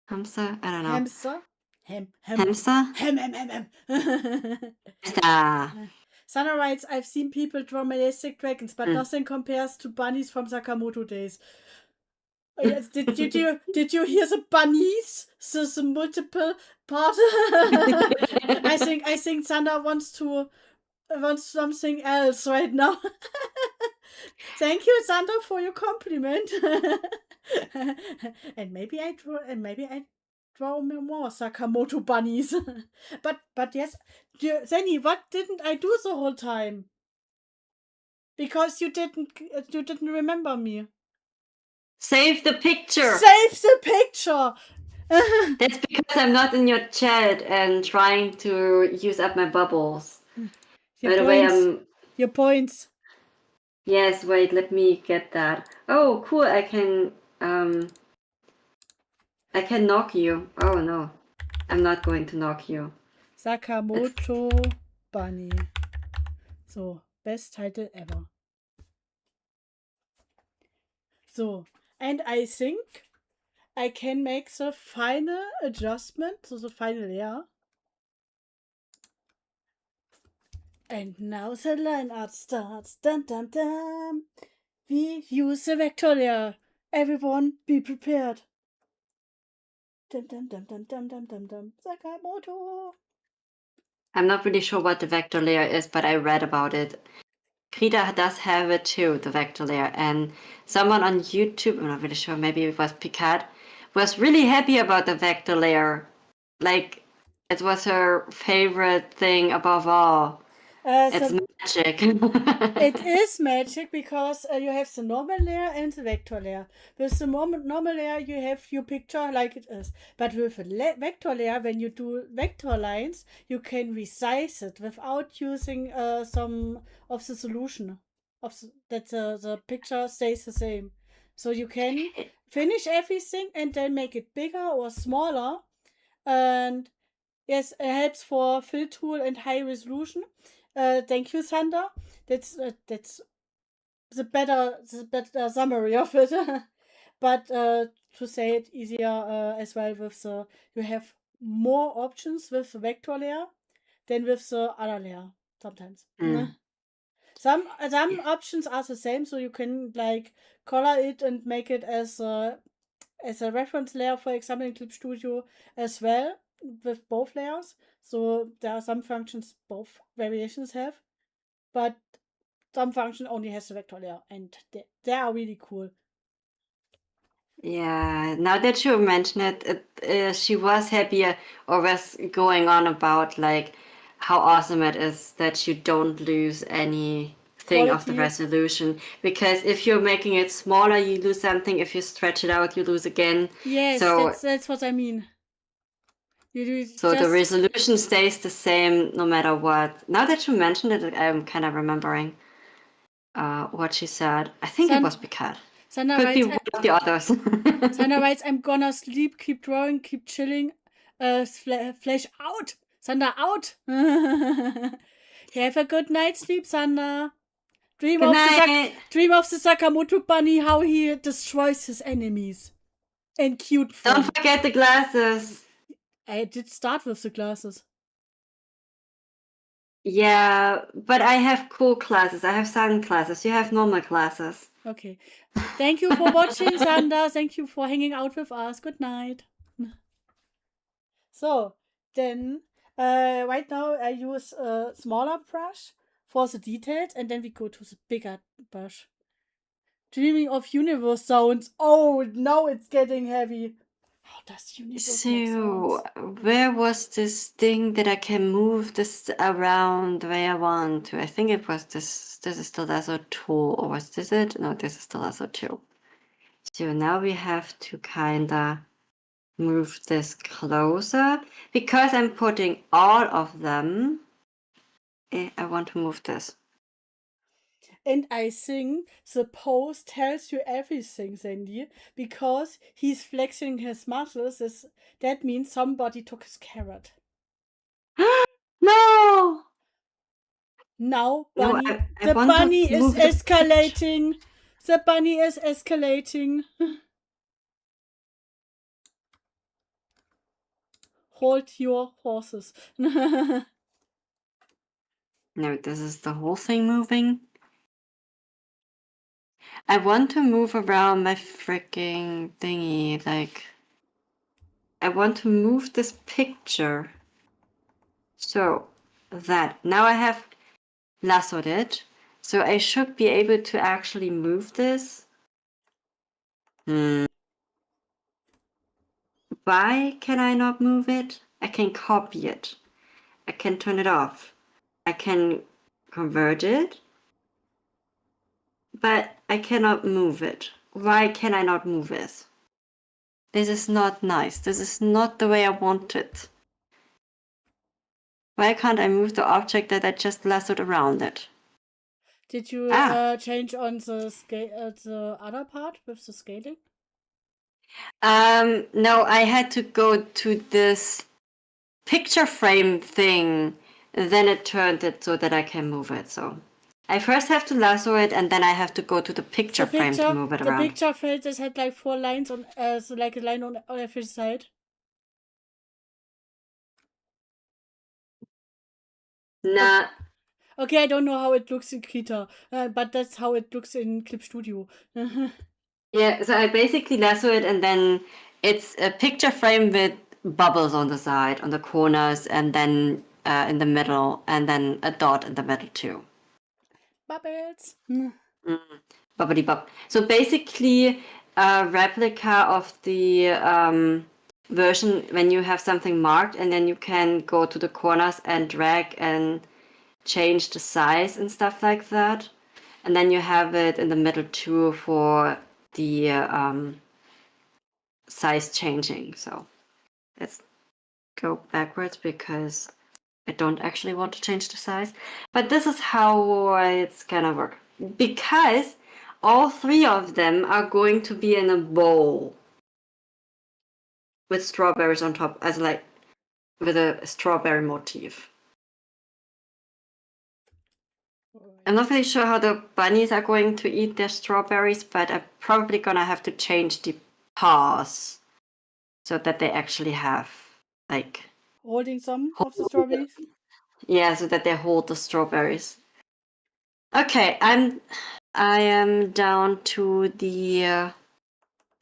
Hamster? I don't know. Hamster. Hamster? Hamster. Hamster. Sana writes, I've seen people draw majestic dragons, but nothing compares to bunnies from Sakamoto days. Oh, yes. Did you hear the bunnies? The multiple part. I think Sana wants something else right now. Thank you, Sandra, for your compliment. and maybe I draw more Sakamoto bunnies. but yes, Zenny, what didn't I do the whole time? Because you didn't remember me. Save the picture. Save the picture. That's because I'm not in your chat and trying to use up my bubbles. Your By the way, Your points. Yes, wait, let me get that. Oh, cool, I can knock you. Oh no. I'm not going to knock you. Sakamoto Bunny. So, best title ever. So, and I think I can make the final adjustment, so the final layer. And now the line art starts. Dun dun dun. We use the vector layer. Everyone be prepared. Dum dum dum dum dum dum dum dum. Sakamoto. I'm not really sure what the vector layer is, but I read about it. Krita does have it too, the vector layer. And someone on YouTube, I'm not really sure, maybe it was Picard, was really happy about the vector layer. Like, it was her favorite thing above all. It's magic. It is magic because you have the normal layer and the vector layer. With the normal layer, you have your picture like it is. But with a vector layer, when you do vector lines, you can resize it without using some of the solution that the picture stays the same. So you can finish everything and then make it bigger or smaller. And yes, it helps for fill tool and high resolution. Thank you, Sander. That's the better summary of it. But to say it easier as well, with the you have more options with the vector layer than with the other layer sometimes. Some options are the same, so you can like color it and make it as a reference layer, for example, in Clip Studio as well with both layers. So there are some functions both variations have, but some function only has the vector layer, and they are really cool. Yeah, now that you mention it, she was happier or was going on about like how awesome it is that you don't lose anything of the Quality. resolution. Because if you're making it smaller, you lose something. If you stretch it out, you lose again. Yes, So that's what I mean. so the resolution stays the same no matter what. Now that you mentioned it, I'm kind of remembering what she said. I think it was Picard. Could be one of the others. Sander writes, I'm gonna sleep, keep drawing, keep chilling. Flash out! Sander out! Have a good night sleep, Sander. Dream of the Sakamoto bunny, how he destroys his enemies. And cute fun. Don't forget the glasses. I did start with the glasses. Yeah, but I have cool glasses. I have sunglasses. You have normal glasses. Okay. Thank you for watching, Sander. Thank you for hanging out with us. Good night. So, then, right now I use a smaller brush for the details, and then we go to the bigger brush. Dreaming of universe sounds. Oh, now it's getting heavy. How does universe make sounds? Where was this thing that I can move this around the way I want to? I think it was this. This is the lasso tool, or was this it? No, this is the lasso tool. So now we have to kinda move this closer because I'm putting all of them. I want to move this. And I think the pose tells you everything, Sandy, because he's flexing his muscles. That means somebody took his carrot. No! Now, No, bunny. I The want bunny to is move escalating. The bunny is escalating. Hold your horses. No, this is the whole thing moving. I want to move around my freaking thingy. Like, I want to move this picture. So, that. Now I have lassoed it. So I should be able to actually move this. Why can I not move it? I can copy it. I can turn it off. I can convert it. But I cannot move it. Why can I not move this? This is not nice. This is not the way I want it. Why can't I move the object that I just lassoed around it? Did you change on the scale, the other part with the scaling? No, I had to go to this picture frame thing. Then it turned it so that I can move it. So I first have to lasso it, and then I have to go to the picture frame to move it around. The picture frame just had like 4 lines on, so like a line on every side. Nah. Okay, I don't know how it looks in Krita, but that's how it looks in Clip Studio. Yeah, so I basically lasso it, and then it's a picture frame with bubbles on the side, on the corners, and then in the middle, and then a dot in the middle too. Bubbles. Bubbly bub. So basically, a replica of the version when you have something marked, and then you can go to the corners and drag and change the size and stuff like that. And then you have it in the middle too for the size changing. So let's go backwards because I don't actually want to change the size. But this is how it's gonna work. Because all 3 of them are going to be in a bowl with strawberries on top, as like with a strawberry motif. I'm not really sure how the bunnies are going to eat their strawberries, but I'm probably gonna have to change the paws so that they actually have like holding some of the strawberries. Yeah, so that they hold the strawberries. Okay, I am down to the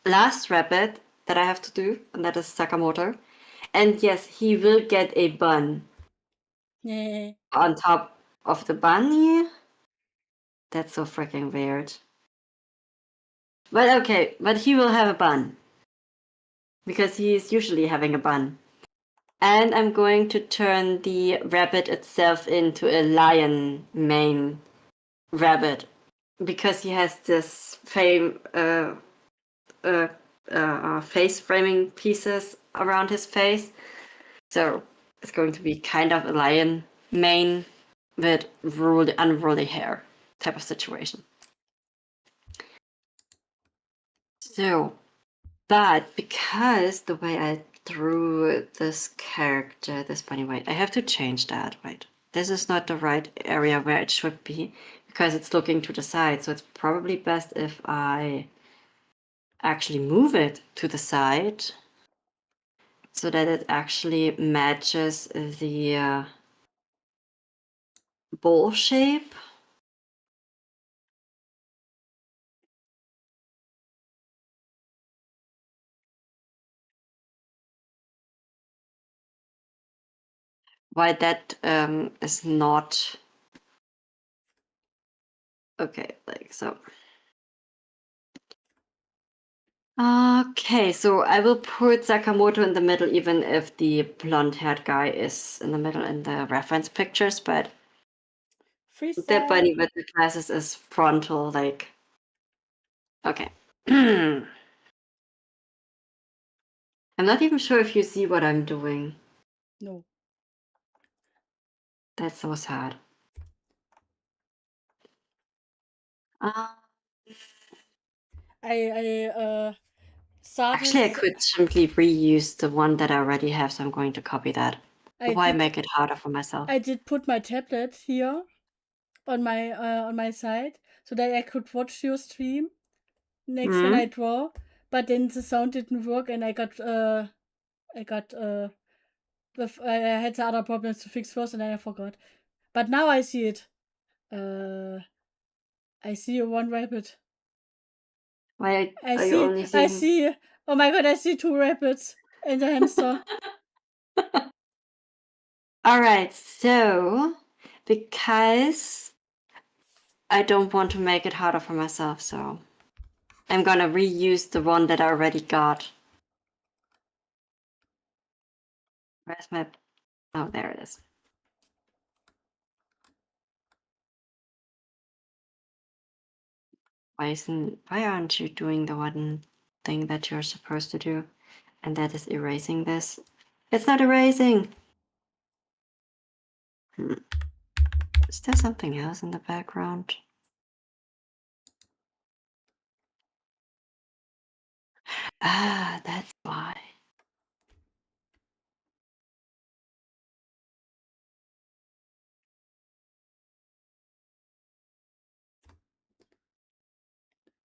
last rabbit that I have to do, and that is Sakamoto. And yes, he will get a bun Yeah. on top of the bunny. That's so freaking weird. But okay, but he will have a bun. Because he is usually having a bun. And I'm going to turn the rabbit itself into a lion mane rabbit. Because he has this face framing pieces around his face. So it's going to be kind of a lion mane with unruly hair type of situation. So, but because the way I drew this character, this bunny, wait, I have to change that, wait. This is not the right area where it should be because it's looking to the side. So it's probably best if I actually move it to the side so that it actually matches the bowl shape. Why that is not okay, like so. Okay, so I will put Sakamoto in the middle, even if the blonde-haired guy is in the middle in the reference pictures, but the bunny with the glasses is frontal, like, okay. I'm not even sure if you see what I'm doing. No. That's so sad. I started. Actually, I could simply reuse the one that I already have, so I'm going to copy that. Why make it harder for myself? I did put my tablet here on my side so that I could watch your stream next when I draw, but then the sound didn't work and I had the other problems to fix first and then I forgot. But now I see it. I see one rabbit. Why are you only seeing... I see. Oh my god! I see 2 rabbits and a hamster. All right, so because I don't want to make it harder for myself, so I'm gonna reuse the one that I already got. Where's my... Oh, there it is. Why aren't you doing the one thing that you're supposed to do? And that is erasing this. It's not erasing! Is there something else in the background? Ah, that's why.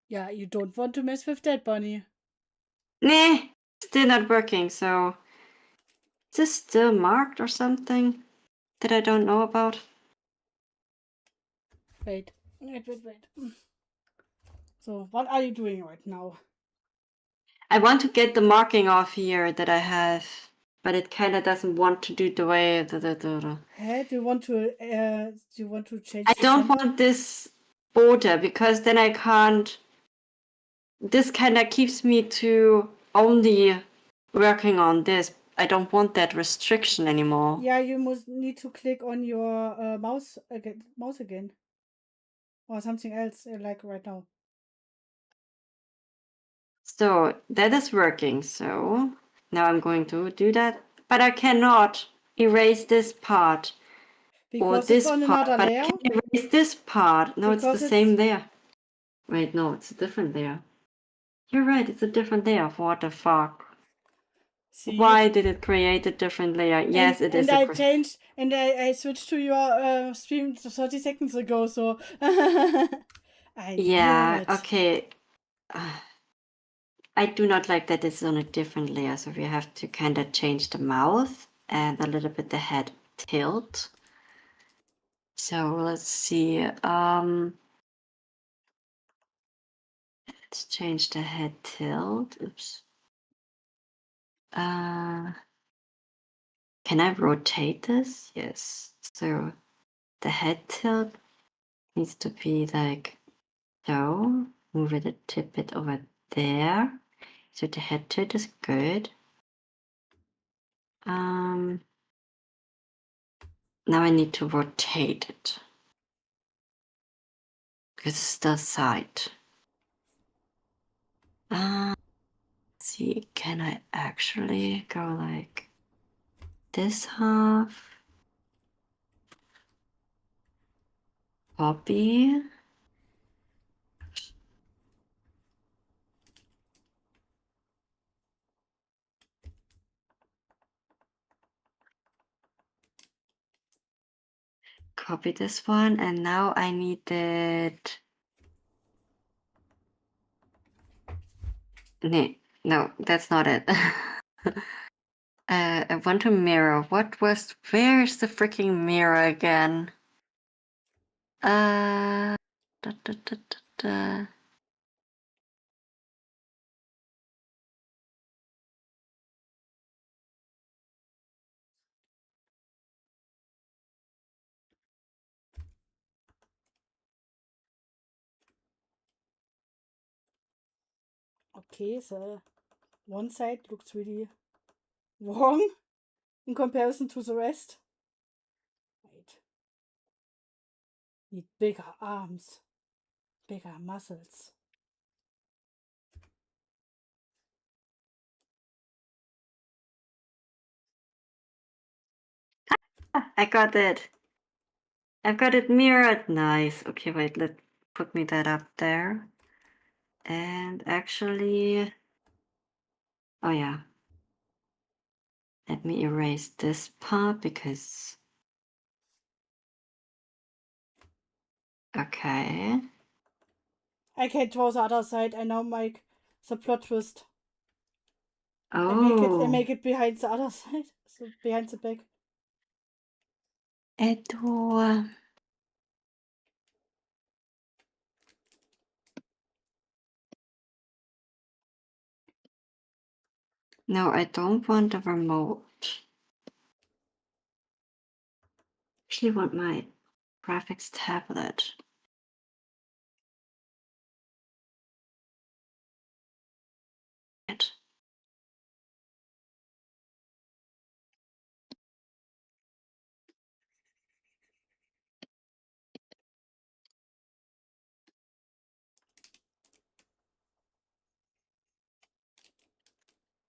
Yeah, you don't want to mess with that, Bunny. Nah, still not working, so... Is this still marked or something that I don't know about? Wait. So, what are you doing right now? I want to get the marking off here that I have, but it kind of doesn't want to do the way... Hey, do you want to change I the don't center? want this border, because then I can't... This kind of keeps me to only working on this. I don't want that restriction anymore. Yeah, you must need to click on your mouse again, or something else like right now. So that is working. So now I'm going to do that, but I cannot erase this part or Because it's this on part, another but I layer. can erase this part. No, it's the Because same it's layer. Wait, no, it's a different layer. You're right, it's a different layer. What the fuck? see, Why did it create a different layer? Yes, it is and a... I changed and I switched to your stream 30 seconds ago. So I knew Yeah, it. okay. I do not like that it's on a different layer, so we have to kind of change the mouth and a little bit the head tilt. So let's see. Let's change the head tilt. Oops. Can I rotate this? Yes. So the head tilt needs to be like so. Move it a bit over there. So the head tilt is good. Now I need to rotate it because it's the side. Let's see, can I actually go like this half? Copy. Copy this one, and now I need it. No, that's not it. I want to mirror. Where is the freaking mirror again? Da, da, da, da, da. Okay, so one side looks really wrong in comparison to the rest. Wait. Need bigger arms, bigger muscles. I got it. I've got it mirrored. Nice. Okay, wait, let put me that up there. And actually, oh yeah. Let me erase this part because... Okay. I can draw the other side. I now make the plot twist. I Oh. make it behind the other side, so behind the back. Edo. No, I don't want a remote. I actually want my graphics tablet.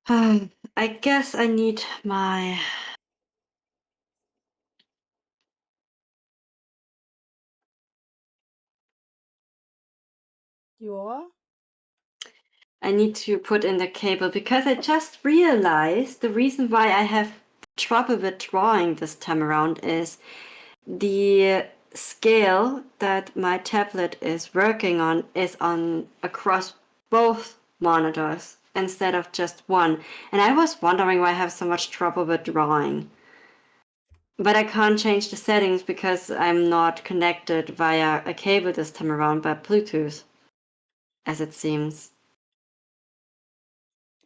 I guess I need my... I need to put in the cable because I just realized the reason why I have trouble with drawing this time around is the scale that my tablet is working on is on across both monitors instead of just one. And I was wondering why I have so much trouble with drawing. But I can't change the settings because I'm not connected via a cable this time around, but Bluetooth, as it seems.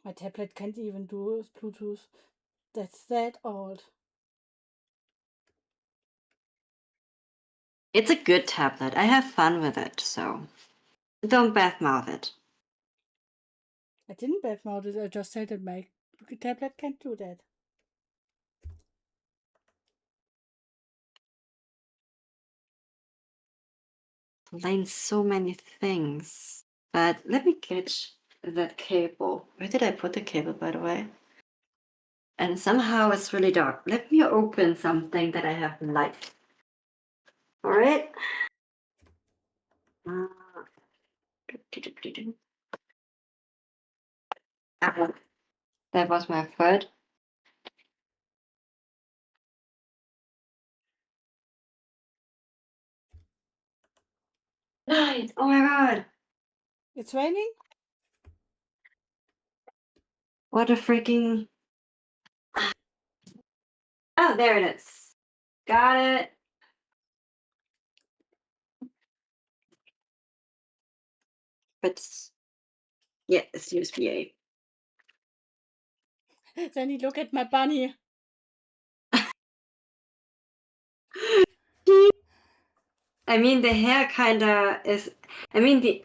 My tablet can't even do Bluetooth. That's that old. It's a good tablet. I have fun with it, so don't badmouth it. I didn't badmouth it. I just said that my tablet can't do that. Line so many things. But let me catch that cable. Where did I put the cable, by the way? And somehow it's really dark. Let me open something that I have light. All right. That was my foot. Nice. Oh my god. It's raining? What a freaking... Oh, there it is. Got it. But yeah, it's USB-A. Then you look at my bunny. I mean, the hair kinda is... I mean,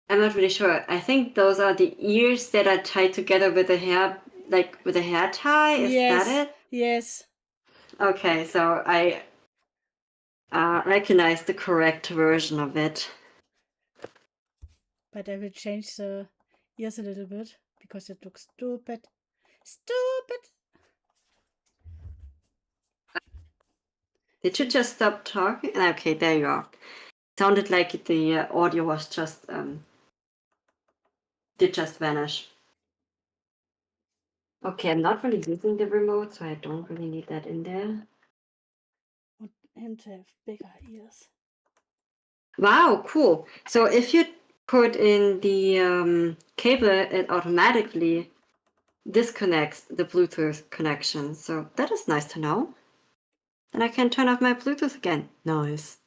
I'm not really sure. I think those are the ears that are tied together with the hair, like with a hair tie. Is that it? Yes. Okay, so I recognize the correct version of it. But I will change the ears a little bit because it looks stupid. Stupid! Did you just stop talking? Okay, there you are. Sounded like the audio was just did just vanish. Okay, I'm not really using the remote, so I don't really need that in there. I want him to have bigger ears. Wow, cool. So if you put in the cable, it automatically disconnects the Bluetooth connection. So that is nice to know. Then I can turn off my Bluetooth again. Nice.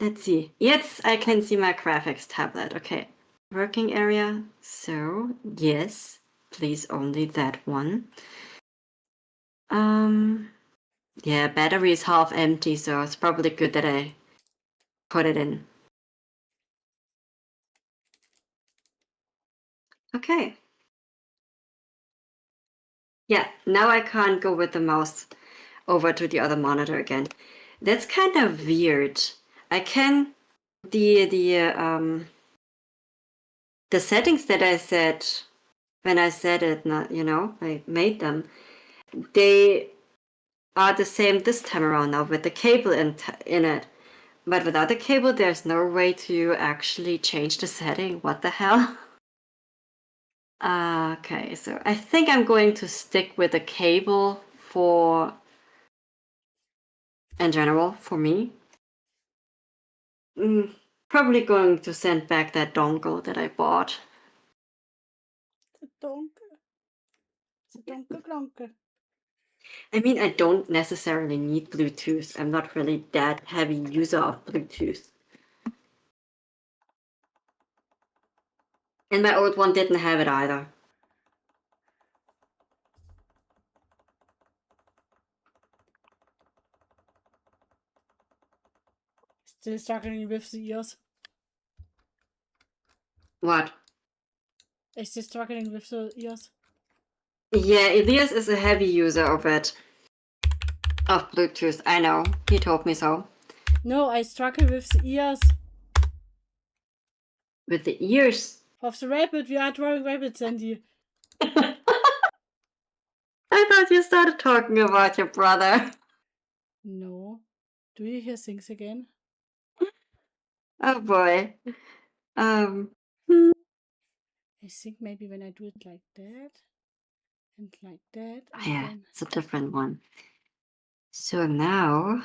Let's see. Yes, I can see my graphics tablet. Okay. Working area. So yes, please only that one. Yeah, battery is half empty, so it's probably good that I put it in. Okay. Yeah, now I can't go with the mouse over to the other monitor again. That's kind of weird. I can the settings that I set when I set it, not I made them. They are the same this time around now with the cable in it. But without the cable, there's no way to actually change the setting. What the hell? Okay, so I think I'm going to stick with the cable in general, for me. Probably going to send back that dongle that I bought. The dongle. The dongle glongle. I mean, I don't necessarily need Bluetooth. I'm not really that heavy user of Bluetooth. And my old one didn't have it either. Still struggling with the ears. What? I'm still struggling with the ears. Yeah, Elias is a heavy user of it. Of Bluetooth, I know. He told me so. No, I struggle with the ears. With the ears. Of the rabbit. We are drawing rabbits, Sandy. I thought you started talking about your brother. No. Do you hear things again? Oh boy. I think maybe when I do it like that and like that. And yeah, then... it's a different one. So now.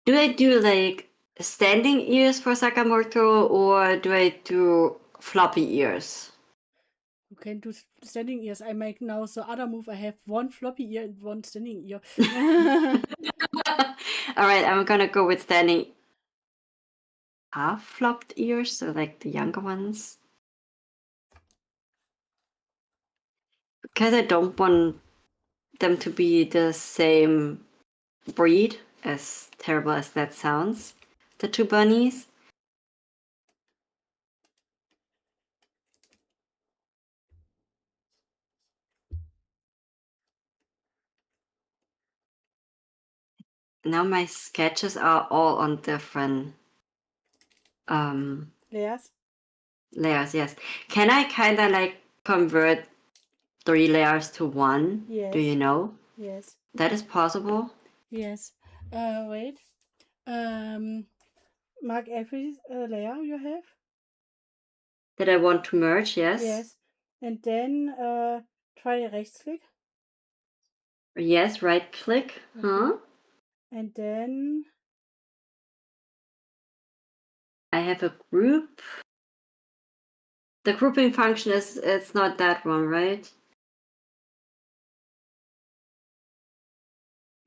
Do I do like standing ears for Sakamoto or do I do floppy ears? You can do standing ears. I make now the other move. I have one floppy ear and one standing ear. All right, I'm gonna go with standing half flopped ears, so like the younger ones. Because I don't want them to be the same breed, as terrible as that sounds, the two bunnies. Now my sketches are all on different Layers. layers, yes. Can I kind of like convert 3 layers to 1? Yes. Do you know? Yes. That is possible? Yes. Wait. Mark every layer you have. That I want to merge, yes? Yes. And then try Rechtsklick. Yes, right click. Huh? And then I have a group. The grouping function is, it's not that one, right?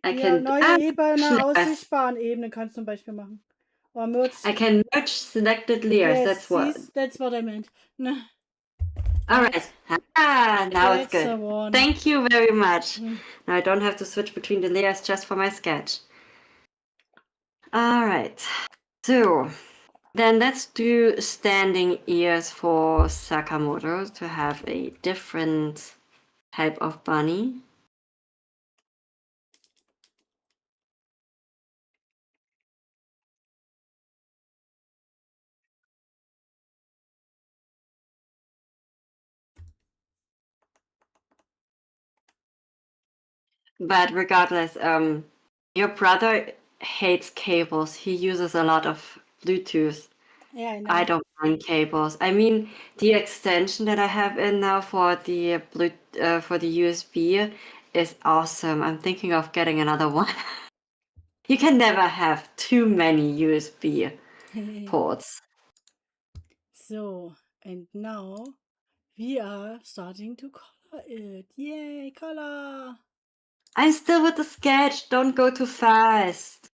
I can neue Ebene, layers. aussichtbaren Ebene kannst du zum Beispiel machen. Or merge. I can merge selected layers. Yes, That's what I meant. All right. Ah, now it's That's the good. one. Thank you very much. Now I don't have to switch between the layers just for my sketch. All right. So then let's do standing ears for Sakamoto to have a different type of bunny. But regardless, your brother hates cables. He uses a lot of Bluetooth. Yeah, I know. I don't mind cables. I mean, the extension that I have in now for the for the USB is awesome. I'm thinking of getting another one. You can never have too many USB ports. So, and now we are starting to color it. Yay, color! I'm still with the sketch. Don't go too fast.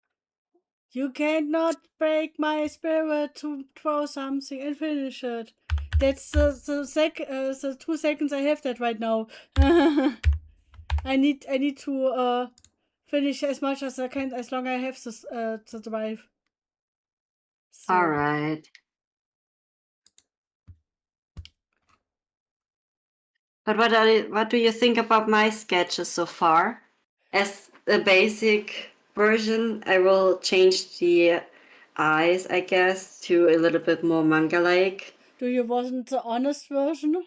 You cannot break my spirit to draw something and finish it. That's the 2 seconds I have that right now. I need to finish as much as I can as long as I have this the drive. So. All right. But what do you think about my sketches so far? As a basic version, I will change the eyes, I guess, to a little bit more manga-like. Do you want the honest version?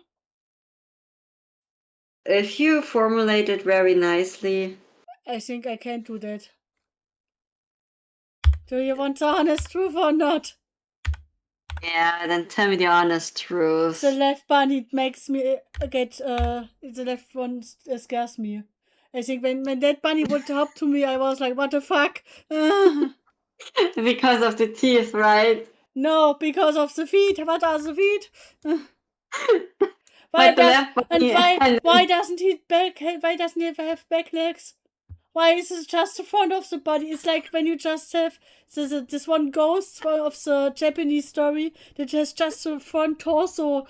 If you formulate it very nicely. I think I can do that. Do you want the honest truth or not? Yeah, then tell me the honest truth. The left bunny makes me get the left one scares me. I think when that bunny would hop to me, I was like, what the fuck? Because of the teeth, right? No, because of the feet. What are the feet? Why doesn't he have back legs? Why is it just the front of the body? It's like when you just have this one ghost of the Japanese story that has just the front torso.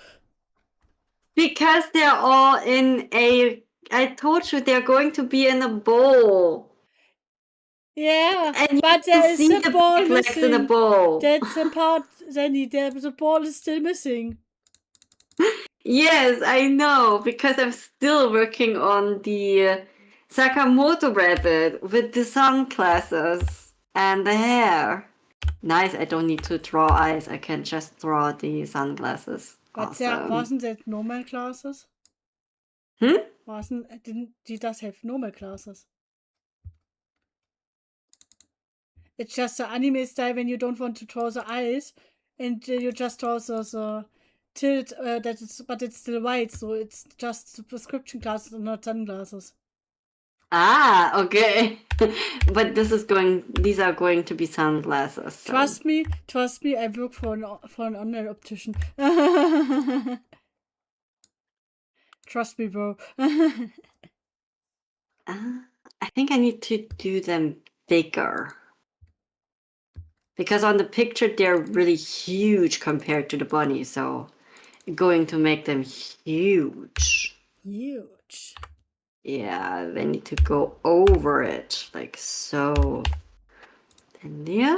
Because they're all in a... I told you they're going to be in a bowl. Yeah, and but there is the ball missing. In a bowl. That's the part, Danny. The ball is still missing. Yes, I know, because I'm still working on the Sakamoto rabbit with the sunglasses. And the hair. Nice, I don't need to draw eyes. I can just draw the sunglasses. But there Awesome. wasn't that normal glasses? Hmm? Didn't she just have normal glasses? It's just the anime style when you don't want to draw the eyes, and you just draw the tilt but it's still white, so it's just the prescription glasses and not sunglasses. Ah, okay. But these are going to be sunglasses. So. Trust me, I work for an online optician. Trust me, bro. I think I need to do them bigger. Because on the picture they're really huge compared to the bunny, so going to make them huge. Huge. Yeah, they need to go over it, like so. And yeah.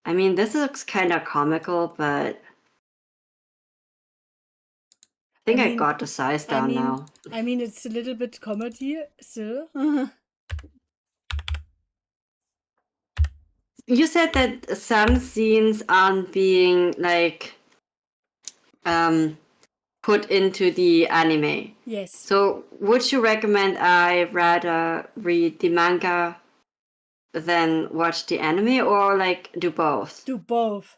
I mean, this looks kind of comical, but I think I got the size down now. I mean, it's a little bit comedy still. You said that some scenes aren't being like put into the anime. Yes. So would you recommend I rather read the manga than watch the anime, or like do both? Do both.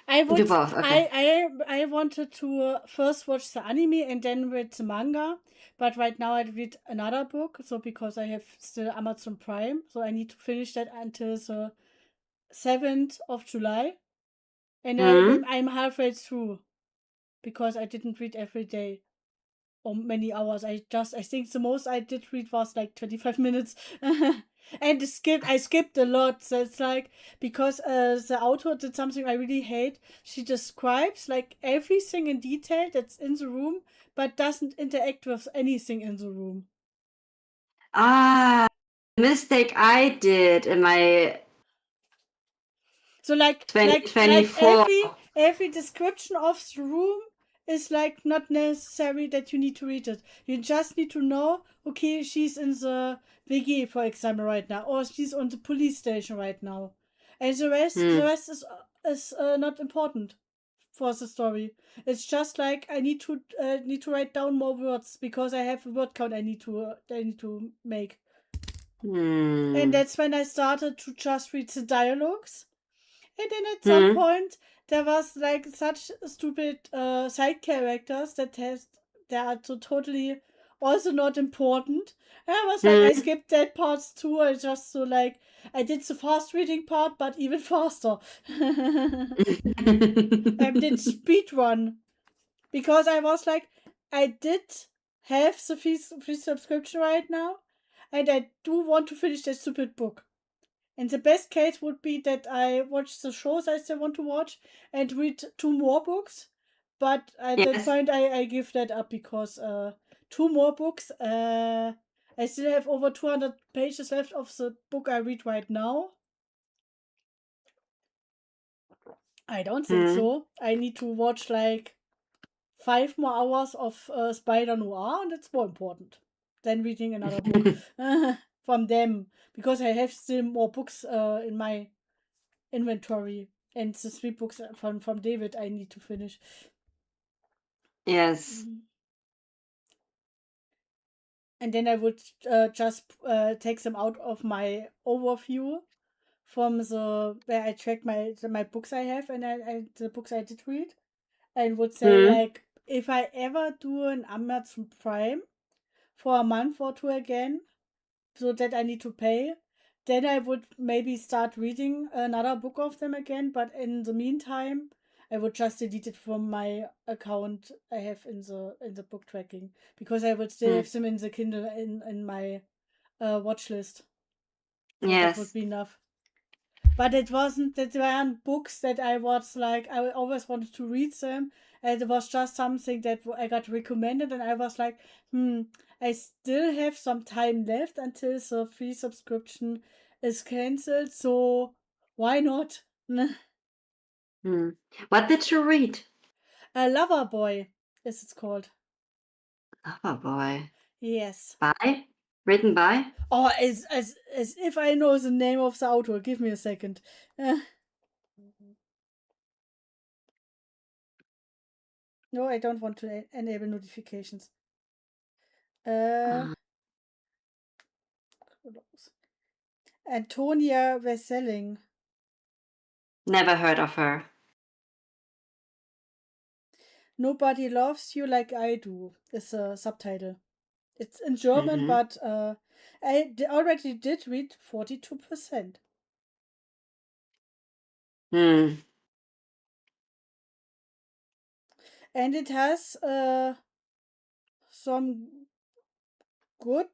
I would. Do both. Okay. I wanted to first watch the anime and then read the manga, but right now I read another book. So because I have still Amazon Prime, so I need to finish that until the 7th of July, and I'm halfway through because I didn't read every day or many hours. I think the most I did read was like 25 minutes. And I skipped a lot. So it's like, because the author did something I really hate. She describes like everything in detail that's in the room, but doesn't interact with anything in the room. Mistake I did in my So like 2024. every description of the room is like not necessary that you need to read it. You just need to know, okay, she's in the WG, for example, right now, or she's on the police station right now, and the rest is not important for the story. It's just like I need to write down more words because I have a word count I need to make, and that's when I started to just read the dialogues. And then at some point, there was like such stupid side characters they are so totally also not important. And I was like, I skipped that part too. I just so like I did the fast reading part, but even faster. I did speed run because I was like, I did have the free subscription right now, and I do want to finish that stupid book. And the best case would be that I watch the shows I still want to watch and read 2 more books. But at that point, I give that up because 2 more books. I still have over 200 pages left of the book I read right now. I don't think so. I need to watch like 5 more hours of Spider Noir, and it's more important than reading another book from them, because I have still more books in my inventory, and the 3 books from David I need to finish. Yes. And then I would just take them out of my overview from the where I track my books I have, and the books I did read, and would say like, if I ever do an Amazon Prime for a month or 2 again, so that I need to pay, then I would maybe start reading another book of them again. But in the meantime, I would just delete it from my account I have in the book tracking, because I would still have them in the Kindle in my watch list. So that would be enough. But it wasn't that weren't books that I was like, I always wanted to read them, and it was just something that I got recommended, and I was like, I still have some time left until the free subscription is cancelled, so why not? What did you read? Lover Boy is it's called. Lover Boy. Yes. By? Written by? Oh, as if I know the name of the author. Give me a second. No, I don't want to enable notifications. Uh, Antonia Wesseling. Never heard of her. Nobody Loves You Like I Do is a subtitle. It's in German, but I already did read 42%. Hmm. And it has some good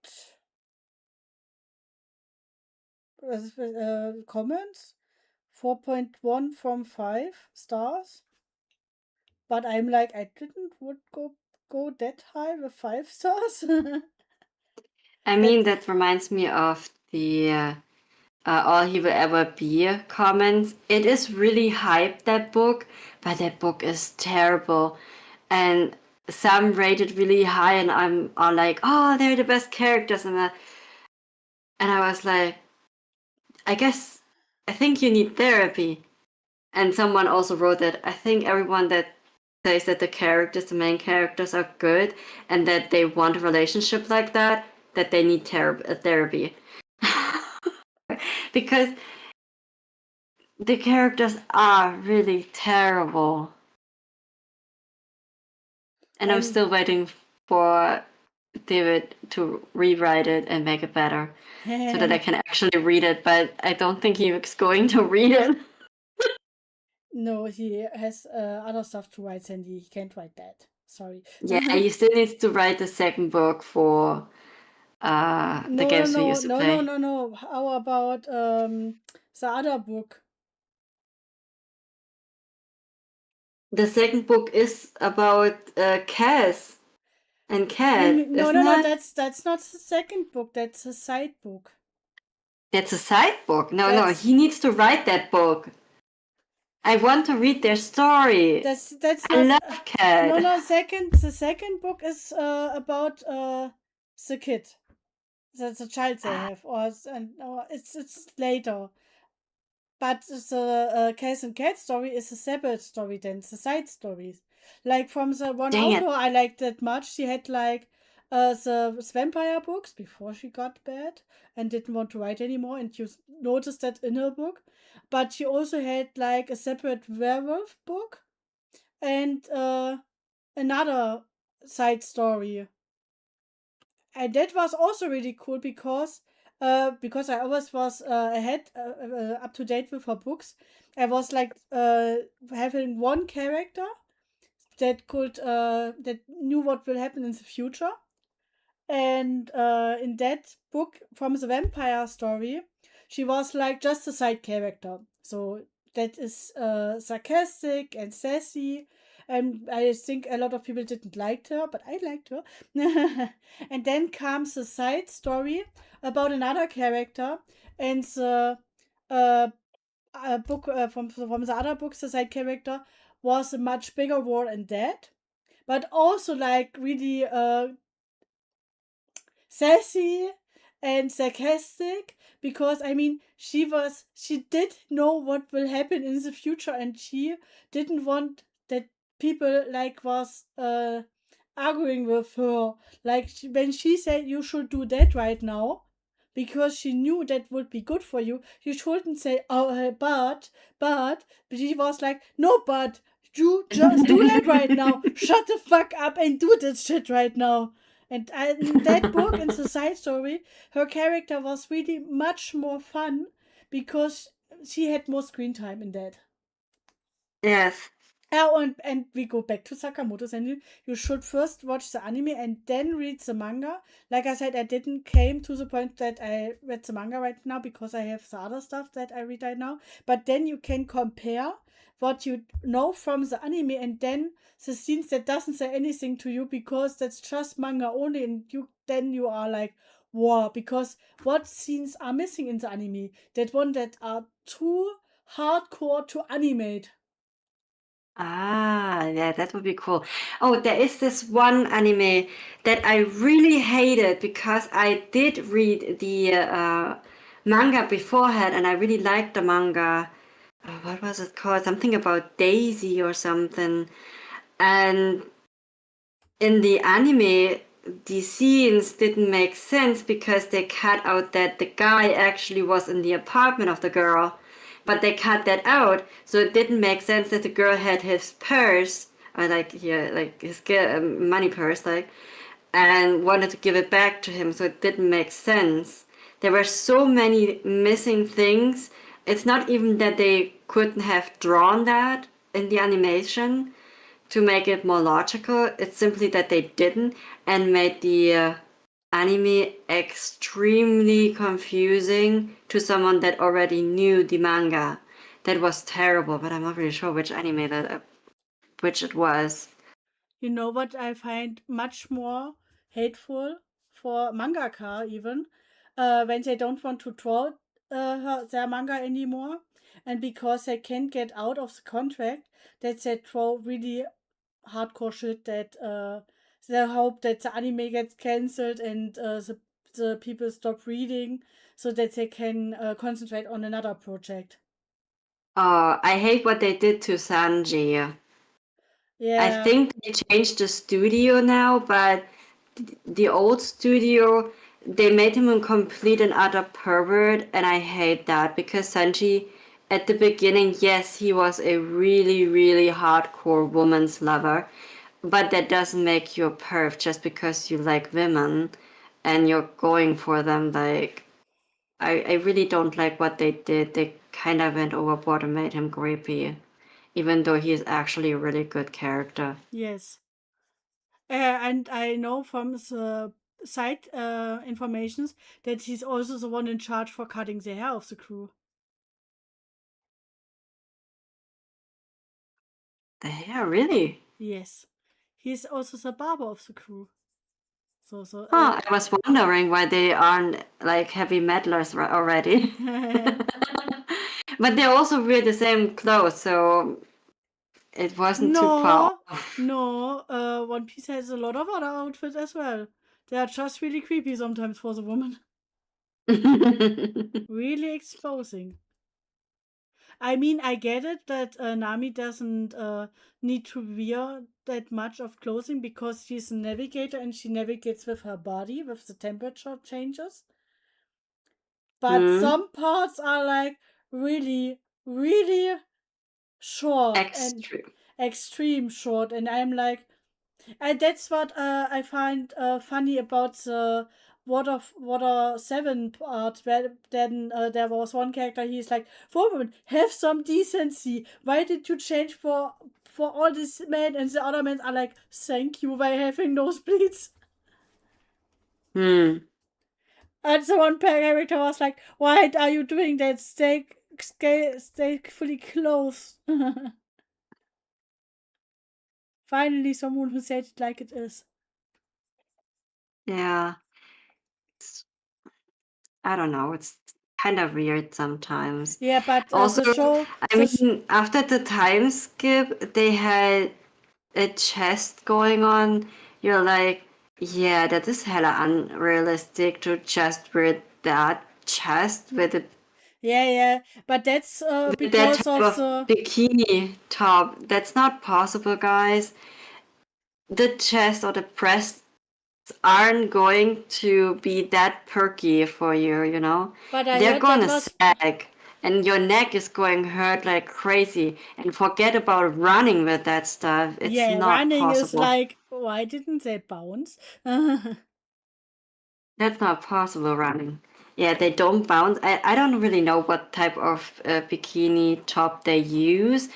comments. 4.1 from 5 stars. But I'm like, I didn't would go that high with 5 stars. I mean, that reminds me of the All He Will Ever Be comments. It is really hyped, that book, but that book is terrible. And some rate it really high, and I'm all like, oh, they're the best characters. And I was like, I think you need therapy. And someone also wrote that I think everyone that says that the main characters are good and that they want a relationship like that they need therapy. Because the characters are really terrible. And I'm still waiting for David to rewrite it and make it better so that I can actually read it, but I don't think he's going to read it. No, he has other stuff to write, Sandy. He can't write that. Sorry. Yeah, he still needs to write the second book for the games we used to play. No. How about the other book? The second book is about Cass and Cat, No, isn't it? that's not the second book. That's a side book. That's a side book. No, That's he needs to write that book. I want to read their story. that's I not. love Cat. No. The second book is about the kid. That's a child they have, or it's later. But the Case and Cat story is a separate story than the side stories. Like from the one Dang it. author I liked that much, she had like the vampire books before she got bad and didn't want to write anymore, and you noticed that in her book. But she also had like a separate werewolf book and another side story, and that was also really cool because I always was ahead up to date with her books. I was like having one character that could that knew what will happen in the future, and in that book from the vampire story, she was like just a side character. So that is sarcastic and sassy. And I think a lot of people didn't like her, but I liked her. And then comes a side story about another character, and the uh, book from the other books, the side character was a much bigger war than that, but also like really sassy and sarcastic, because I mean she did know what will happen in the future, and she didn't want that people like was arguing with her, like when she said you should do that right now because she knew that would be good for you. You shouldn't say, oh, but she was like, no, but you just do that right now. Shut the fuck up and do this shit right now. And in that book, in the side story, her character was really much more fun because she had more screen time in that. Yes. And we go back to Sakamoto's, and you should first watch the anime and then read the manga. Like I said, I didn't came to the point that I read the manga right now because I have the other stuff that I read right now. But then you can compare what you know from the anime and then the scenes that doesn't say anything to you because that's just manga only, and you are like, wow, because what scenes are missing in the anime? That one that are too hardcore to animate. Ah, yeah, that would be cool. Oh, there is this one anime that I really hated because I did read the manga beforehand and I really liked the manga. What was it called? Something about Daisy or something. And in the anime, the scenes didn't make sense because they cut out that the guy actually was in the apartment of the girl, but they cut that out, so it didn't make sense that the girl had his purse, or like yeah, like his money purse, like, and wanted to give it back to him, so it didn't make sense. There were so many missing things. It's not even that they couldn't have drawn that in the animation to make it more logical. It's simply that they didn't and made the anime extremely confusing to someone that already knew the manga. That was terrible, but I'm not really sure which anime that which it was. You know what I find much more hateful for mangaka even when they don't want to draw their manga anymore, and because they can't get out of the contract, that they draw really hardcore shit that they hope that the anime gets cancelled and the people stop reading so that they can concentrate on another project. Oh, I hate what they did to Sanji. I Yeah. think they changed the studio now, but the old studio, they made him a complete and utter pervert, and I hate that because Sanji, at the beginning, yes, he was a really, really hardcore woman's lover, but that doesn't make you a perv just because you like women and you're going for them. Like, I really don't like what they did. They kind of went overboard and made him creepy, even though he is actually a really good character. Yes. And I know from the side informations that he's also the one in charge for cutting the hair of the crew. The hair, really? Yes. He's also the barber of the crew. So Huh, I was wondering why they aren't like heavy metalers already. But they also wear the same clothes, so it wasn't too far no, no, One Piece has a lot of other outfits as well. They are just really creepy sometimes for the woman. off. Really exposing. I mean, I get it that Nami doesn't need to wear that much of clothing because she's a navigator and she navigates with her body with the temperature changes. But Hmm. some parts are like really, really short and Extreme. extreme short, and I'm like, and that's what I find funny about the Water 7 part. Where then there was one character. He's like, "Woman, have some decency. Why did you change for all these men?" And the other men are like, "Thank you by having nosebleeds." Hmm. And the one character was like, "Why are you doing that? Stay fully clothed." Finally, someone who said it like it is. Yeah. It's, I don't know. It's kind of weird sometimes. Yeah, but Also, the show, I mean, after the time skip, they had a chest going on. You're like, yeah, that is hella unrealistic to just wear that chest yeah, but that's with that because type of of the bikini top. That's not possible, guys. The chest or the breasts aren't going to be that perky for you, you know? but I They're heard that gonna was sag and your neck is going hurt like crazy. And forget about running with that stuff. It's yeah, not running is possible. like, why didn't they bounce? That's not possible running. Yeah, they don't bounce. I don't really know what type of bikini top they use,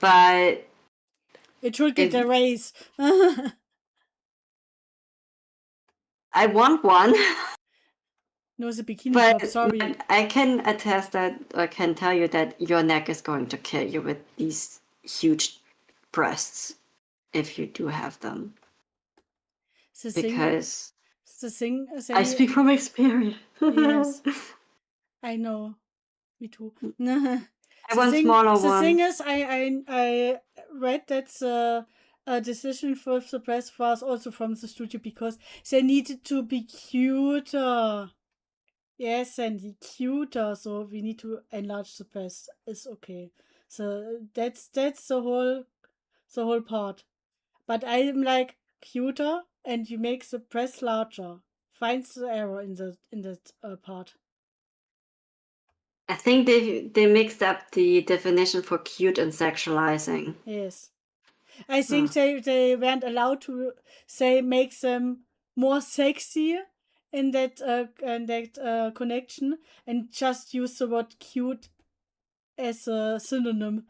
but It should get a it, raise. I want one. No, the bikini But, top, sorry. but I can attest that, I can tell you that your neck is going to kill you with these huge breasts if you do have them. The thing, Because the thing, I they, speak from experience. yes, I know. Me too. I want smaller The thing ones. is, I read that a decision for the press was also from the studio because they needed to be cuter. Yes, and cuter, so we need to enlarge the press. It's okay. So that's the whole part. But I'm like cuter, and you make the press larger. Finds the error in that part. I think they mixed up the definition for cute and sexualizing. Yes, I think they weren't allowed to say make them more sexy in that connection, and just use the word cute as a synonym.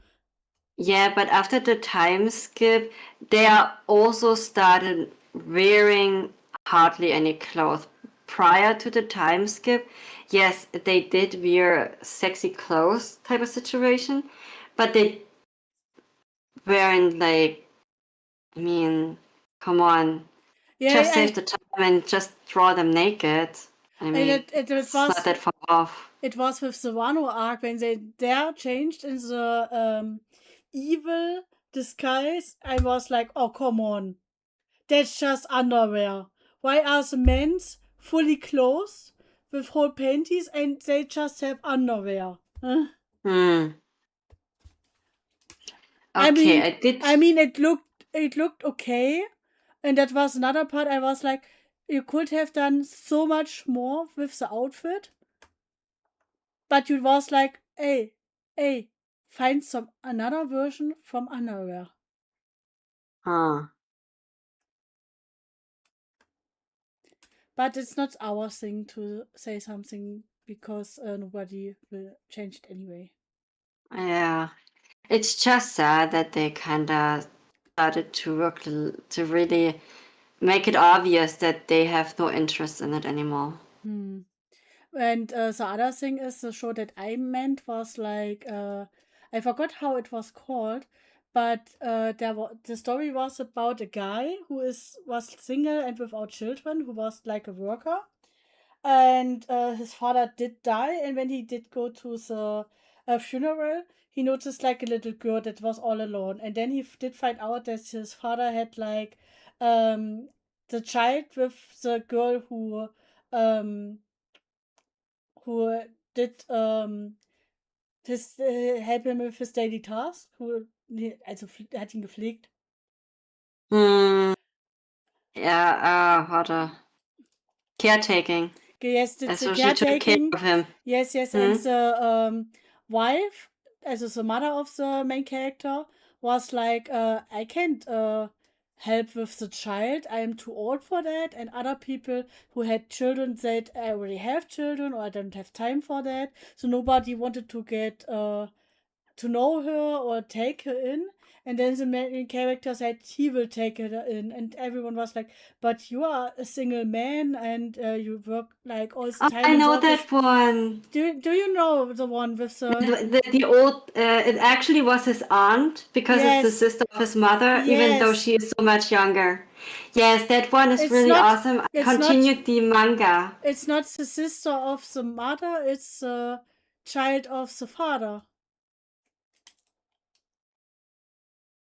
Yeah, but after the time skip, they are also started wearing hardly any clothes. Prior to the time skip, yes, they did wear sexy clothes type of situation, but they weren't like, I mean, come on, just Yeah, save the time and just draw them naked. I and mean, it it's was not that far off. it was with the Wano arc when they there changed in the evil disguise. I was like, oh come on, that's just underwear. Why are the men's fully clothed with whole panties and they just have underwear? Huh? Hmm. I Okay, mean, I did. it looked okay, and that was another part. I was like, you could have done so much more with the outfit, but you was like, hey, find some another version from underwear. Huh. But it's not our thing to say something because nobody will change it anyway. Yeah. It's just sad that they kind of started to work to really make it obvious that they have no interest in it anymore. And the other thing is the show that I meant was like I forgot how it was called, but the story was about a guy who was single and without children, who was like a worker, and his father did die, and when he did go to the funeral, he noticed like a little girl that was all alone, and then he did find out that his father had like um the child with the girl um who did help him with his daily task, also hat ihn gepflegt. Hmm. Yeah. Warte. Caretaking. Yes, it's the So she took care caretaking. of him. Yes, and Hmm. the wife, also the mother of the main character, was like, I can't help with the child. I am too old for that. And other people who had children said, I already have children or I don't have time for that. So nobody wanted to get to know her or take her in. And then the main character said he will take her in, and everyone was like, "But you are a single man, and you work like all the Oh, time I in the know office." that one. Do you know the one with the? The old. It actually was his aunt because it's the Yes, sister of his mother, even though yes. she is so much younger. Yes, that one is It's really not. awesome. I It's not. continued the manga. It's not the sister of the mother. It's the child of the father.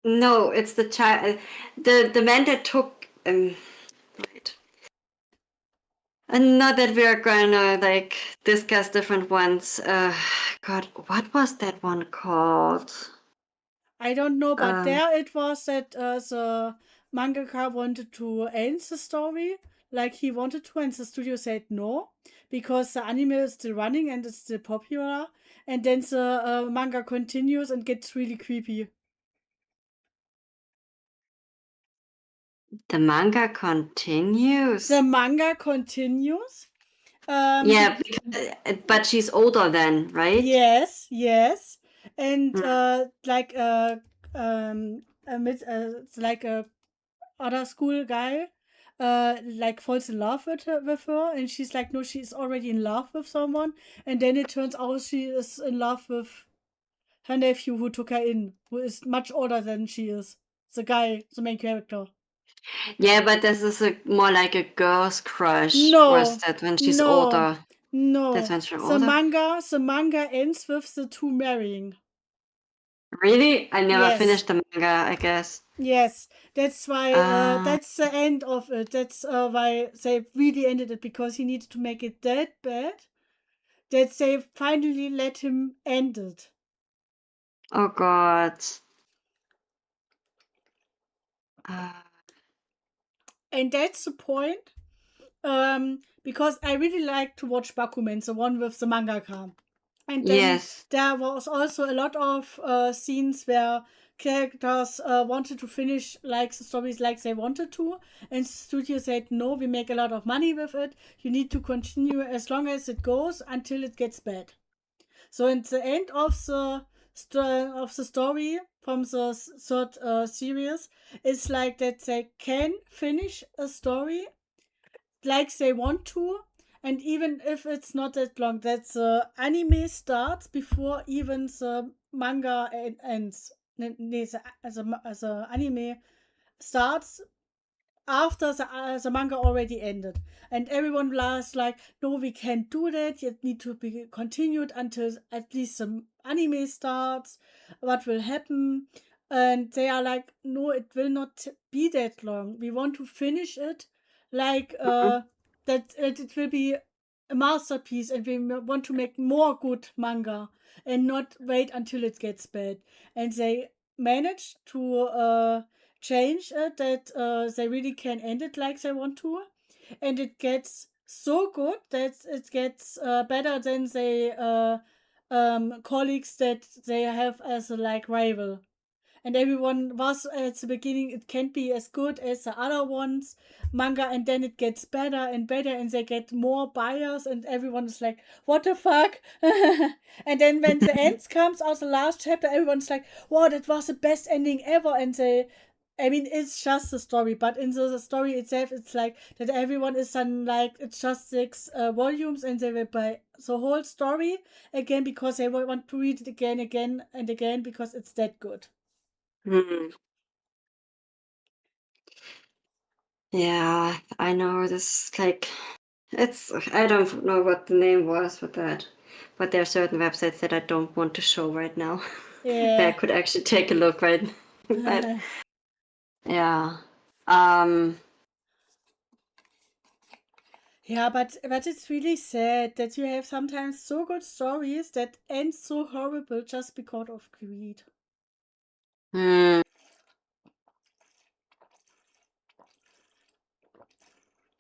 No, it's the child. The man that took. Right. And not that we are gonna like discuss different ones. God, what was that one called? I don't know, but Uh, there it was that the mangaka wanted to end the story, like he wanted to, and the studio said no because the anime is still running and it's still popular. And then the manga continues and gets really creepy. the manga continues. The manga continues. Yeah, because, but she's older then, right? Yes, and Hmm. it's like a other school guy like falls in love with her, and she's like, no, she's already in love with someone, and then it turns out she is in love with her nephew who took her in, who is much older than she is, the guy, the main character. Yeah, but this is more like a girl's crush. Or is No, that when she's no, older? That's no, when she's the older? manga ends with the two marrying. Really? I never Yes. finished the manga, I guess. Yes, that's why that's the end of it. That's why they really ended it, because he needed to make it that bad that they finally let him end it. Oh God. Uh, And that's the point. Because I really like to watch Bakuman, the one with the mangaka. And then yes. there was also a lot of scenes where characters wanted to finish like the stories like they wanted to, and studio said no, we make a lot of money with it, you need to continue as long as it goes until it gets bad. So in the end of the story from the third series is like that they can finish a story like they want to, and even if it's not that long, that the anime starts before even the manga ends. The anime starts after the manga already ended, and everyone was like, no, we can't do that, it need to be continued until at least the anime starts. What will happen? And they are like, no, it will not be that long, we want to finish it like Mhm. that it will be a masterpiece, and we want to make more good manga and not wait until it gets bad. And they managed to change it that they really can end it like they want to, and it gets so good that it gets better than they colleagues that they have as a like rival. And everyone was at the beginning, it can't be as good as the other ones manga, and then it gets better and better, and they get more buyers, and everyone is like, what the fuck? And then when the end comes out, the last chapter, everyone's like, wow, that was the best ending ever. And they, I mean, it's just a story, but in the story itself, it's like that everyone is on like, it's just 6 volumes, and they will buy the whole story again because they want to read it again and again because it's that good. Hmm. Yeah, I know this like it's I don't know what the name was for that. But there are certain websites that I don't want to show right now. Where I Yeah. could actually take a look right. But yeah. Um Yeah, but it's really sad that you have sometimes so good stories that end so horrible just because of greed. hmm.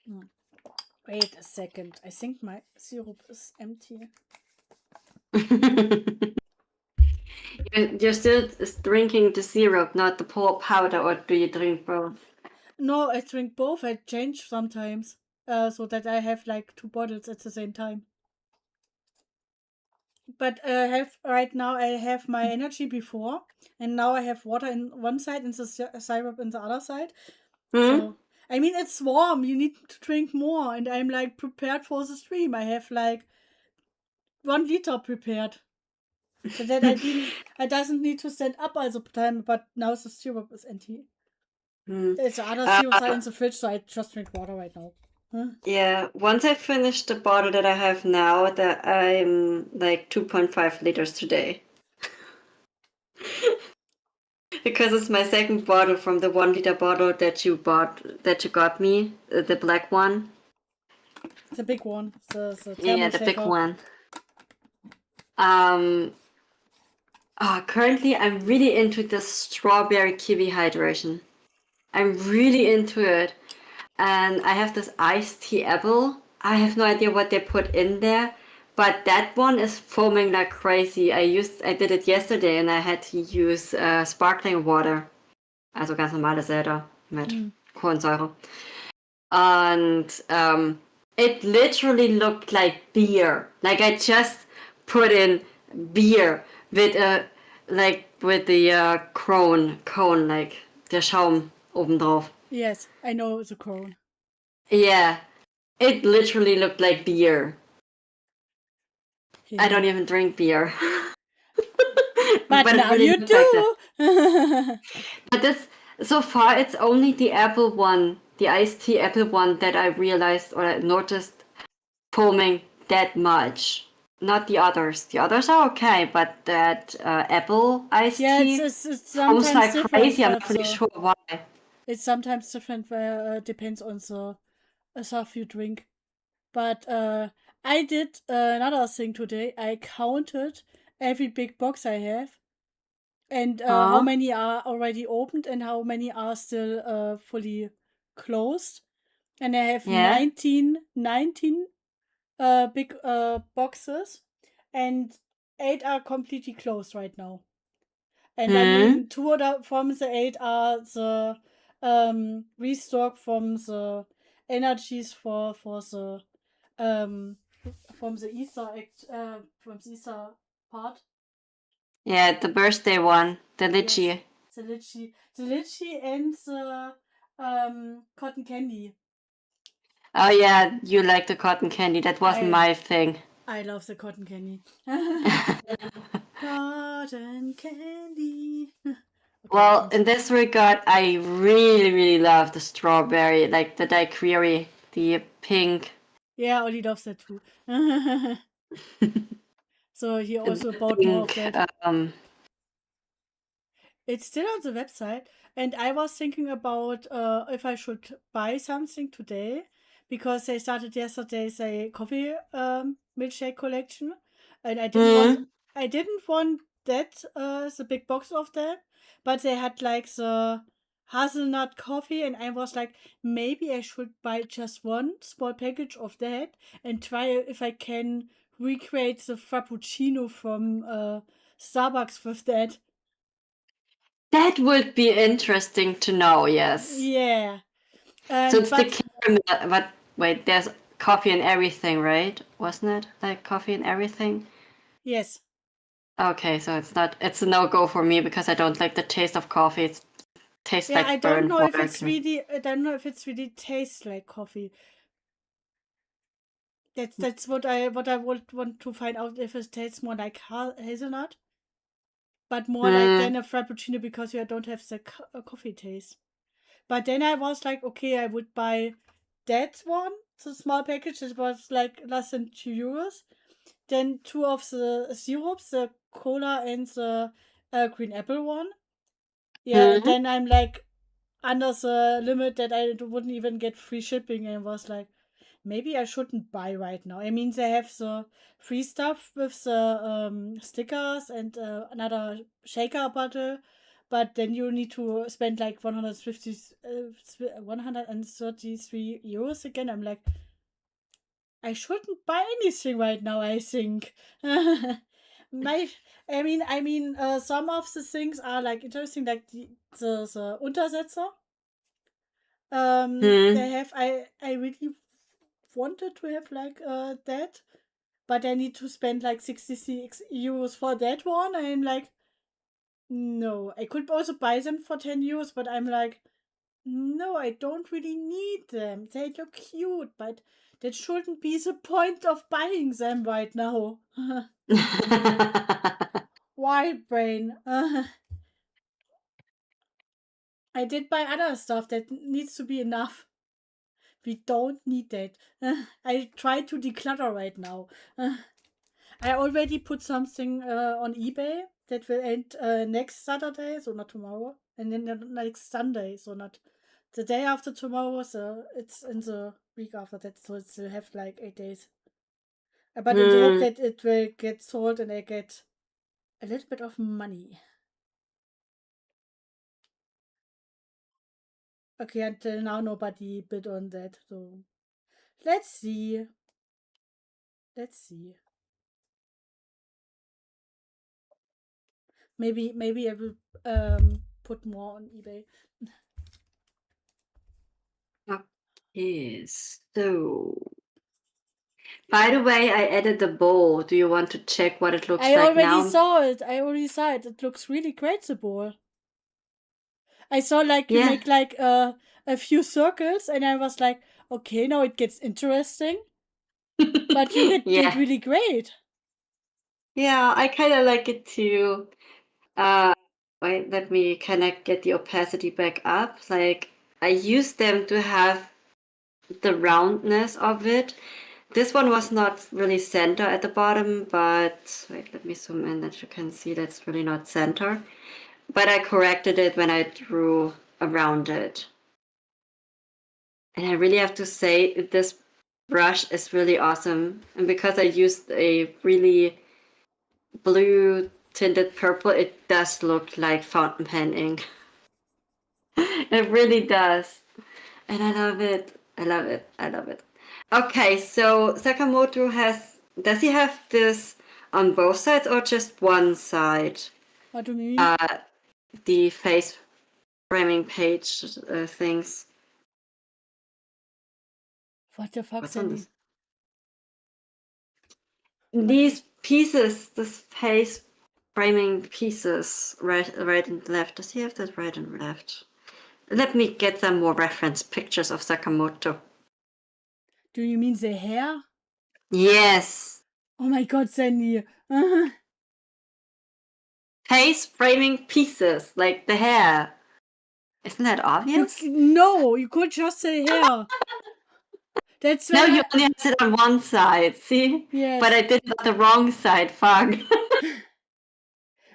Hmm. Wait a second. I think my syrup is empty. You're still drinking the syrup, not the powder, or do you drink both? No, I drink both. I change sometimes, so that I have like 2 bottles at the same time. But I have right now, I have my energy before, and now I have water in one side and the syrup in the other side. Hmm? So I mean, it's warm. You need to drink more, and I'm like prepared for the stream. I have like 1 liter prepared, so that I doesn't need to stand up all the time. But now the syrup is empty. Hmm. The other syrups are Uh, in the fridge, so I just drink water right now. Huh? yeah, once I finish the bottle that I have now, that I'm like 2.5 liters today. Because it's my second bottle from the 1 liter bottle that you got me, the black one. The big one, the Yeah, thermal the big shaker. one. Um, Currently I'm really into the strawberry kiwi hydration. I'm really into it. And I have this iced tea apple. I have no idea what they put in there, but that one is foaming like crazy. I did it yesterday and I had to use sparkling water. Also ganz normale Selter mit Mm. Kohlensäure. And it literally looked like beer. Like I just put in beer with with the cone, like der Schaum obendrauf. Yes, I know the cone. Yeah, it literally looked like beer. I don't Yeah, even drink beer, but but it now really you looked like that. do. But this so far, it's only the apple one, the iced tea apple one, that I realized or I noticed foaming that much. not the others. The others are okay, but that apple iced Yeah, tea it's foams sometimes like different, crazy. I'm not but really sure why. it's sometimes different. Where depends on the stuff you drink. But I did another thing today. I counted every big box I have and how Huh? many are already opened and how many are still fully closed. And I have Yeah. 19 big boxes, and 8 are completely closed right now. And I Hmm. mean, two from the 8 are the restock from the energies for the um from the Easter from the Easter part. Yeah, the birthday one, the Yes, lychee. the lychee and the cotton candy. Oh yeah, you like the cotton candy. That wasn't I my thing. I love the cotton candy. Cotton candy. Okay, I Well, can't. in this regard, I really, really love the strawberry, like the daiquiri, the pink, Yeah, Ollie loves that too. So he the also bought more of pink. that. It's still on the website, and I was thinking about if I should buy something today because they started yesterday a coffee milkshake collection, and Hmm. I didn't want that the big box of them, but they had like the hazelnut coffee, and I was like, maybe I should buy just one small package of that and try if I can recreate the frappuccino from Starbucks with that. That would be interesting to know, yes. Yeah, So and it's the but caramel, but wait, there's coffee and everything, right? Wasn't it? Like coffee and everything? yes, Okay, so it's a no-go for me because I don't like the taste of coffee. It tastes yeah, I like don't burnt know if water it's to me. really, I don't know if it's really tastes like coffee. That's what I would want to find out if it tastes more like hazelnut, but more like Hmm. than a frappuccino because you don't have the coffee taste. But then I was like, okay, I would buy that one, the small package. It was like less than €2. Then two of the syrups, the cola and the green apple one. Yeah, and Hmm. then I'm like under the limit that I wouldn't even get free shipping, and was like, maybe I shouldn't buy right now. I mean, they have the free stuff with the stickers and another shaker bottle, but then you need to spend like 133 euros again. I'm like, I shouldn't buy anything right now, I think. My, some of the things are like interesting, like the Untersetzer. They Hmm. have I really wanted to have like that, but I need to spend like 66 euros for that one. I'm like, no, I could also buy them for 10 euros, but I'm like, no, I don't really need them. They look cute, but that shouldn't be the point of buying them right now. Wild brain. I did buy other stuff that needs to be enough. We don't need that. I try to declutter right now. I already put something on eBay that will end next Saturday, so not tomorrow, and then the next Sunday, so not the day after tomorrow. So it's in the week after that, so it's have like 8 days. But in the hope Hmm. that it will get sold and I get a little bit of money. Okay, until now nobody bid on that, so let's see. Let's see. Maybe I will put more on eBay. Okay, so by the way, I added the bowl. Do you want to check what it looks I like already now? saw it. I already saw it. It looks really great, the ball. I saw like you Yeah. make like a few circles, and I was like, okay, now it gets interesting. But you did Yeah. really great. Yeah, I kind of like it too. Uh, wait, let me kind of get the opacity back up. Like, I use them to have the roundness of it. this one was not really center at the bottom, but wait, let me zoom in that you can see that's really not center. But I corrected it when I drew around it. And I really have to say, this brush is really awesome. And because I used a really blue tinted purple, it does look like fountain pen ink. It really does. And I love it. I love it. I love it. Okay, so Sakamoto does he have this on both sides or just one side? What do you mean? The face framing page things. What the fuck, What's on Sandy? this? These pieces, this face framing pieces, right and left. Does he have that right and left? Let me get some more reference pictures of Sakamoto. Do you mean the hair? Yes. Oh my god, Sandy. Face framing pieces, like the hair. Isn't that obvious? No, you could just say hair. That's No, why you only have it on one side, see? yes. But I did it on the wrong side, fuck.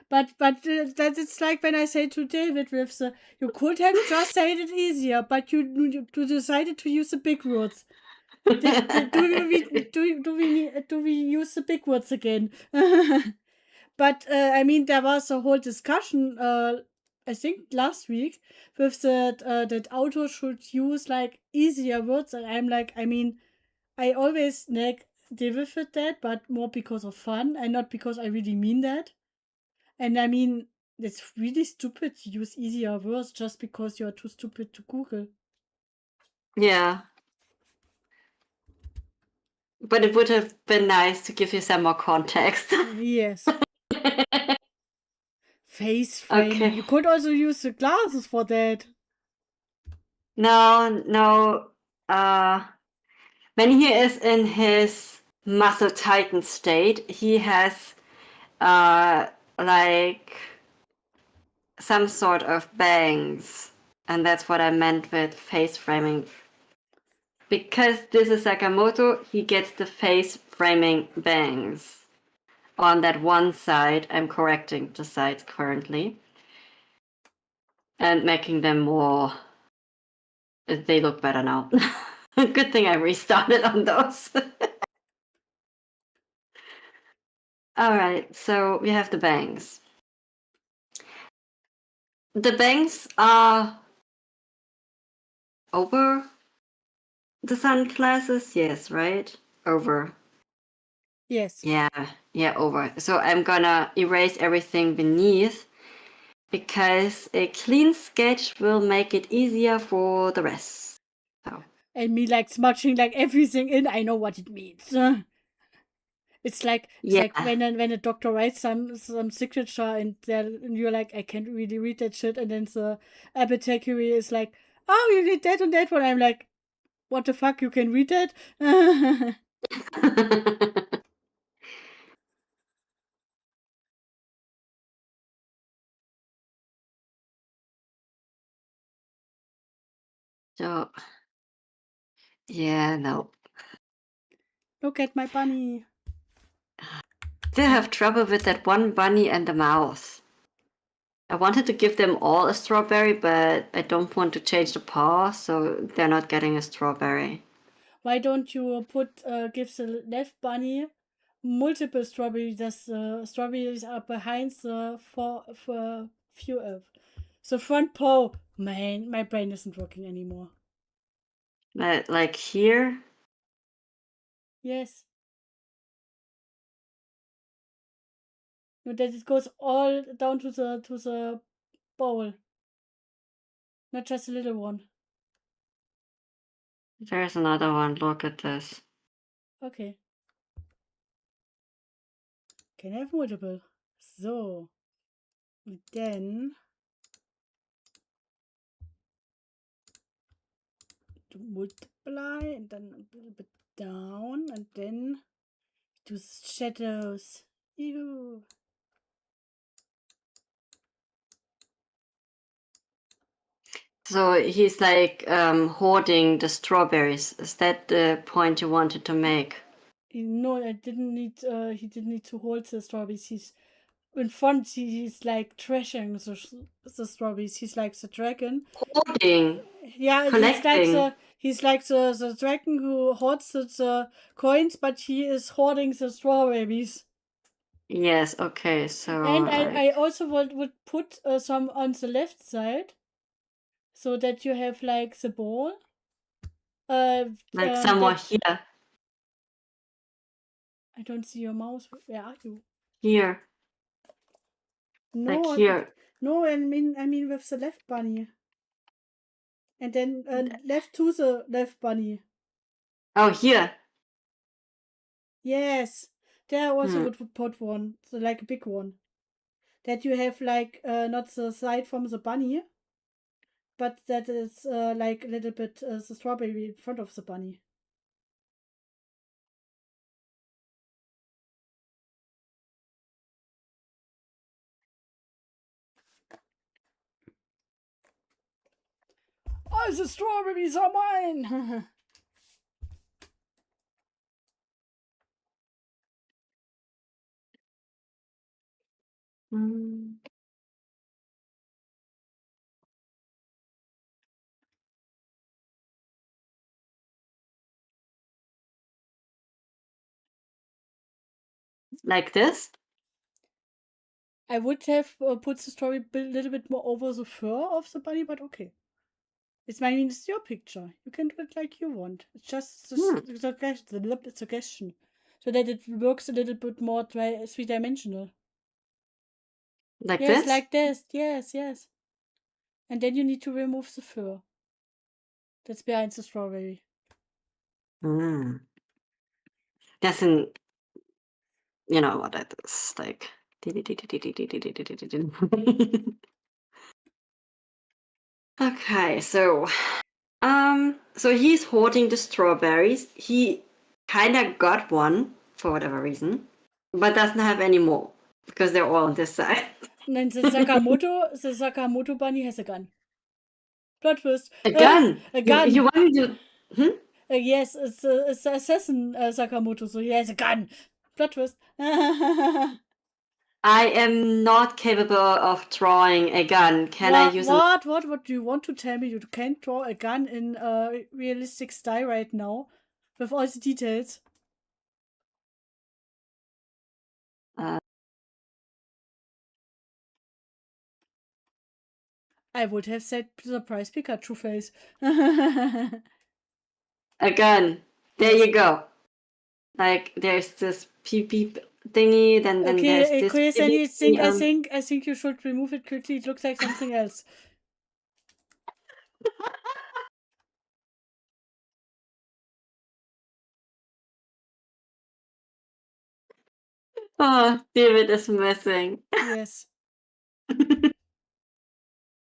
But that it's like when I say to David with the, you could have just said it easier, but you decided to use the big words. Do we use the big words again? But I mean, there was a whole discussion. I think last week with that authors should use like easier words, and I'm like, I mean, I always like deal with that, but more because of fun and not because I really mean that. And I mean, it's really stupid to use easier words just because you're too stupid to Google. Yeah. But it would have been nice to give you some more context. Yes. Face framing. Okay. You could also use the glasses for that. No. When he is in his muscle tighten state, he has like some sort of bangs. And that's what I meant with face framing. Because this is Sakamoto, he gets the face framing bangs. On that one side, I'm correcting the sides currently. And making them more... They look better now. Good thing I restarted on those. Alright, so we have the bangs. The bangs are over the sunglasses? Yes, right? Over. Yes. Yeah, over. So I'm gonna erase everything beneath because a clean sketch will make it easier for the rest. So. And me like smudging like everything in, I know what it means. It's like when a doctor writes some signature and you're like, I can't really read that shit, and then the apothecary is like, oh, you read that and that one. I'm like, what the fuck, you can read that? So, yeah, no. Look at my bunny. Still have trouble with that one bunny and the mouse. I wanted to give them all a strawberry, but I don't want to change the paw, so they're not getting a strawberry. Why don't you give the left bunny multiple strawberries? The strawberries are behind the few of the front paw. Man, my brain isn't working anymore. Like here? Yes. No, that it goes all down to the bowl. Not just a little one. There's another one. Look at this. Okay. Can I have multiple? So. And then to multiply and then a little bit down and then do shadows. Ew. So he's like hoarding the strawberries. Is that the point you wanted to make? No, I didn't need. He didn't need to hold the strawberries. He's in front. He's like trashing the strawberries. He's like the dragon. Holding, Yeah, collecting. he's like the dragon who hoards the coins, but he is hoarding the strawberries. Yes, okay, so And I like also would put some on the left side so that you have like the ball. somewhere That here, I don't see your mouse. Where are you? here, like No, here. no. I mean with the left bunny, and then left to the left bunny. Oh, here. Yes, there I also Hmm. would put one, so like a big one. That you have like not the side from the bunny, but that is like a little bit the strawberry in front of the bunny. Oh, the strawberries are mine! Mm, like this? I would have put the story a little bit more over the fur of the bunny, but okay. It's your picture. You can do it like you want. It's just Hmm. the suggestion, so that it works a little bit more three-dimensional. Like Yes, this? like this. Yes, yes. And then you need to remove the fur that's behind the strawberry. Hmm. That's an, you know what that is, like. Okay, so he's hoarding the strawberries. He kind of got one for whatever reason, but doesn't have any more because they're all on this side. And then the Sakamoto bunny has a gun. Plot twist. A gun. A You gun. wanted to? Hmm? Yes, it's the assassin Sakamoto, so he has a gun. Plot twist. I am not capable of drawing a gun. Can I use an? What do you want to tell me? You can't draw a gun in realistic style right now with all the details. Uh, I would have said surprise Pikachu face. a gun. There Yes. you go. Like there's this peep peep thingy, then there's Okay, this Chris, and thingy you think on. I think you should remove it quickly. It looks like something else. Oh, David is missing. Yes.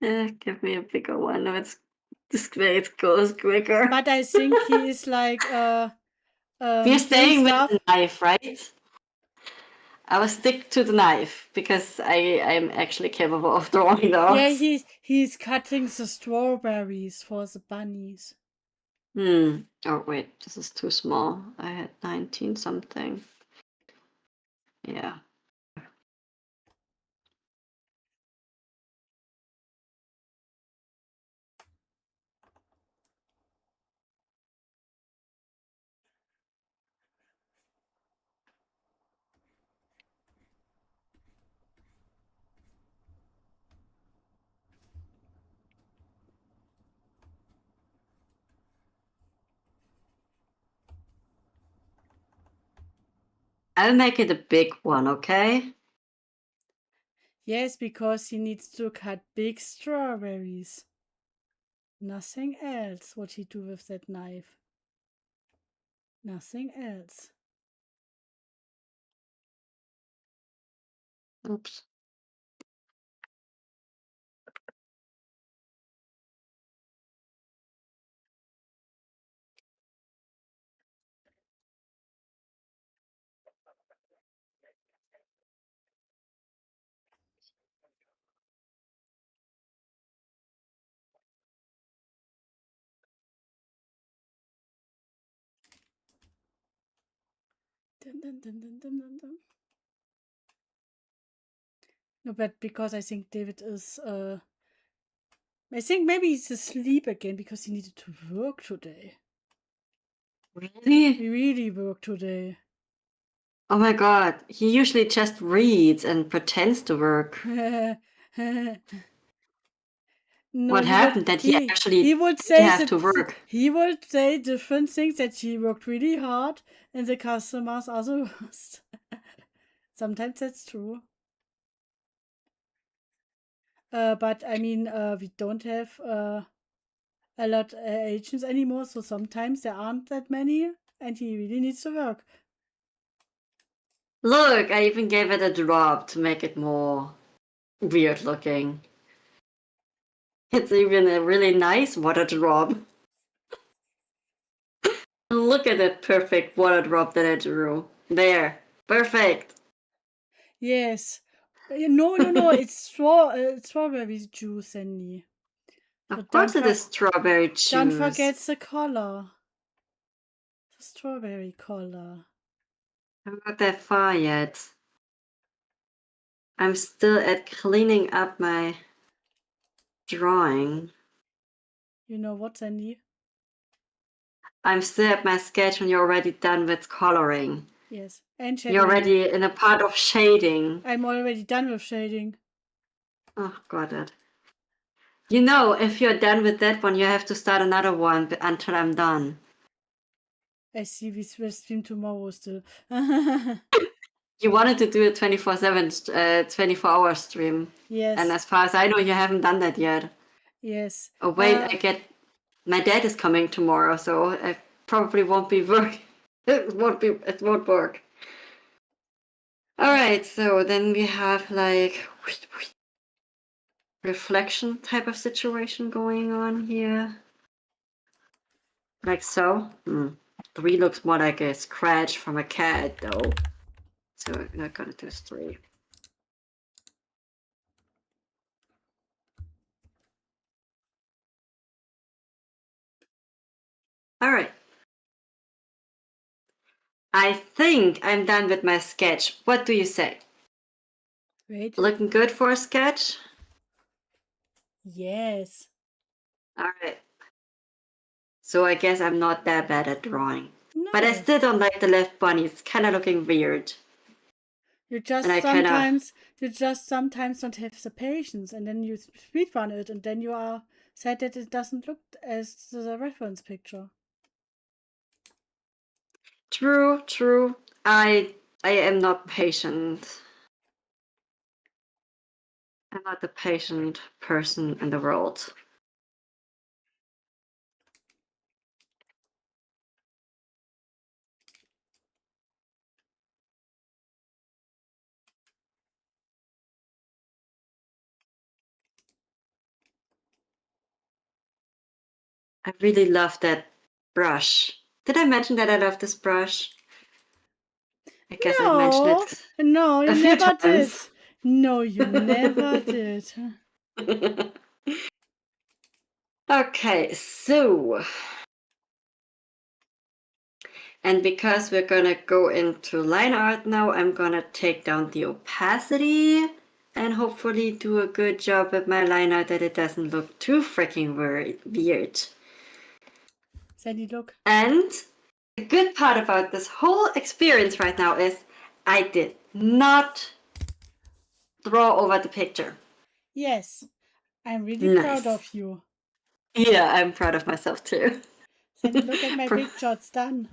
Give me a bigger one. No, it's this way it goes quicker. But I think he is like We're doing staying with the stuff. knife, right? I will stick to the knife because I'm actually capable of drawing Yeah, those. he's cutting the strawberries for the bunnies. Hmm. Oh wait, this is too small. I had 19 something. Yeah. I'll make it a big one, okay? Yes, because he needs to cut big strawberries. Nothing else what he do with that knife. Nothing else. Oops. Dum, dum, dum, dum, dum, dum, dum. No, but because I think David is I think maybe he's asleep again because he needed to work today. Really? He really worked today. Oh my god, he usually just reads and pretends to work. No, What happened that he actually he would did say have to that work? he would say different things, that he worked really hard and the customers are the worst. Sometimes that's true. But I mean, we don't have a lot agents anymore, so sometimes there aren't that many, and he really needs to work. Look, I even gave it a drop to make it more weird looking. It's even a really nice water drop. Look at that perfect water drop that I drew. There. Perfect. Yes. No, it's strawberry juice, Sandy. So Of course it is strawberry don't juice. forget the color. The strawberry color. I'm not that far yet. I'm still at cleaning up my drawing. You know what, Sandy? I'm still at my sketch and you're already done with coloring. Yes. And You're shading. already in a part of shading. I'm already done with shading. Oh, got it. You know, if you're done with that one, you have to start another one until I'm done. I see we will stream tomorrow still. You wanted to do a 24/7, 24-hour stream. Yes. And as far as I know, you haven't done that yet. Yes. Oh, wait, my dad is coming tomorrow, so I probably won't be work. It won't work. Alright, so then we have like reflection type of situation going on here. Like so. 3 looks more like a scratch from a cat though. So we're not gonna do 3. Alright. I think I'm done with my sketch. What do you say? Wait. Looking good for a sketch? Yes. Alright. So I guess I'm not that bad at drawing. No. But I still don't like the left bunny. It's kind of looking weird. You just sometimes don't have the patience, and then you speedrun it, and then you are sad that it doesn't look as the reference picture. True. I am not patient. I'm not the patient person in the world. I really love that brush. Did I mention that I love this brush? I guess I mentioned it. No, you a few never times. did. No, you never did. Okay, so. And because we're gonna go into line art now, I'm gonna take down the opacity and hopefully do a good job with my line art that it doesn't look too freaking weird. Sandy, look. And the good part about this whole experience right now is I did not draw over the picture. Yes, I'm really proud of you. Yeah, I'm proud of myself too. Sandy, look at my picture. It's done.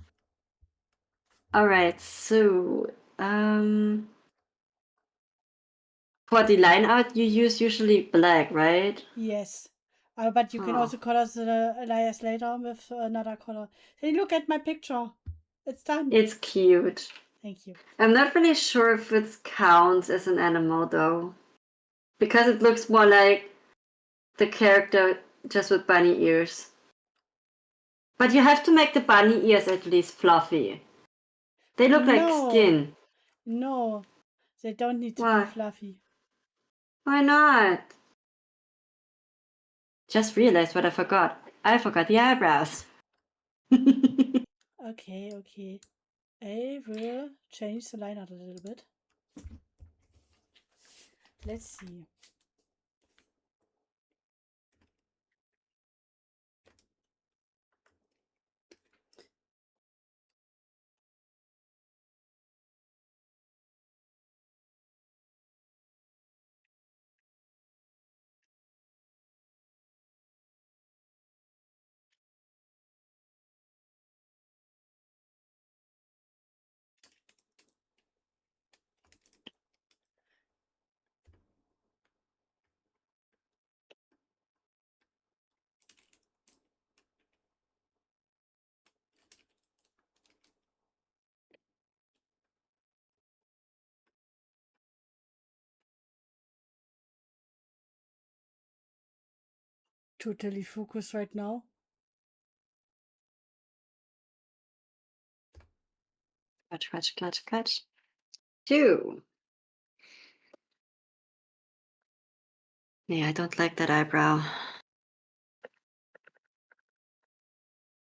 Alright, so for the line art you use usually black, right? Yes. But you can also color the layers later with another color. Hey, look at my picture. It's done. It's cute. Thank you. I'm not really sure if it counts as an animal though. Because it looks more like the character just with bunny ears. But you have to make the bunny ears at least fluffy. They look like skin. No, they don't need to be fluffy. Why not? Just realized what I forgot. I forgot the eyebrows. Okay. I will change the line art a little bit. Let's see. Totally focused right now. Catch. 2. Yeah, I don't like that eyebrow.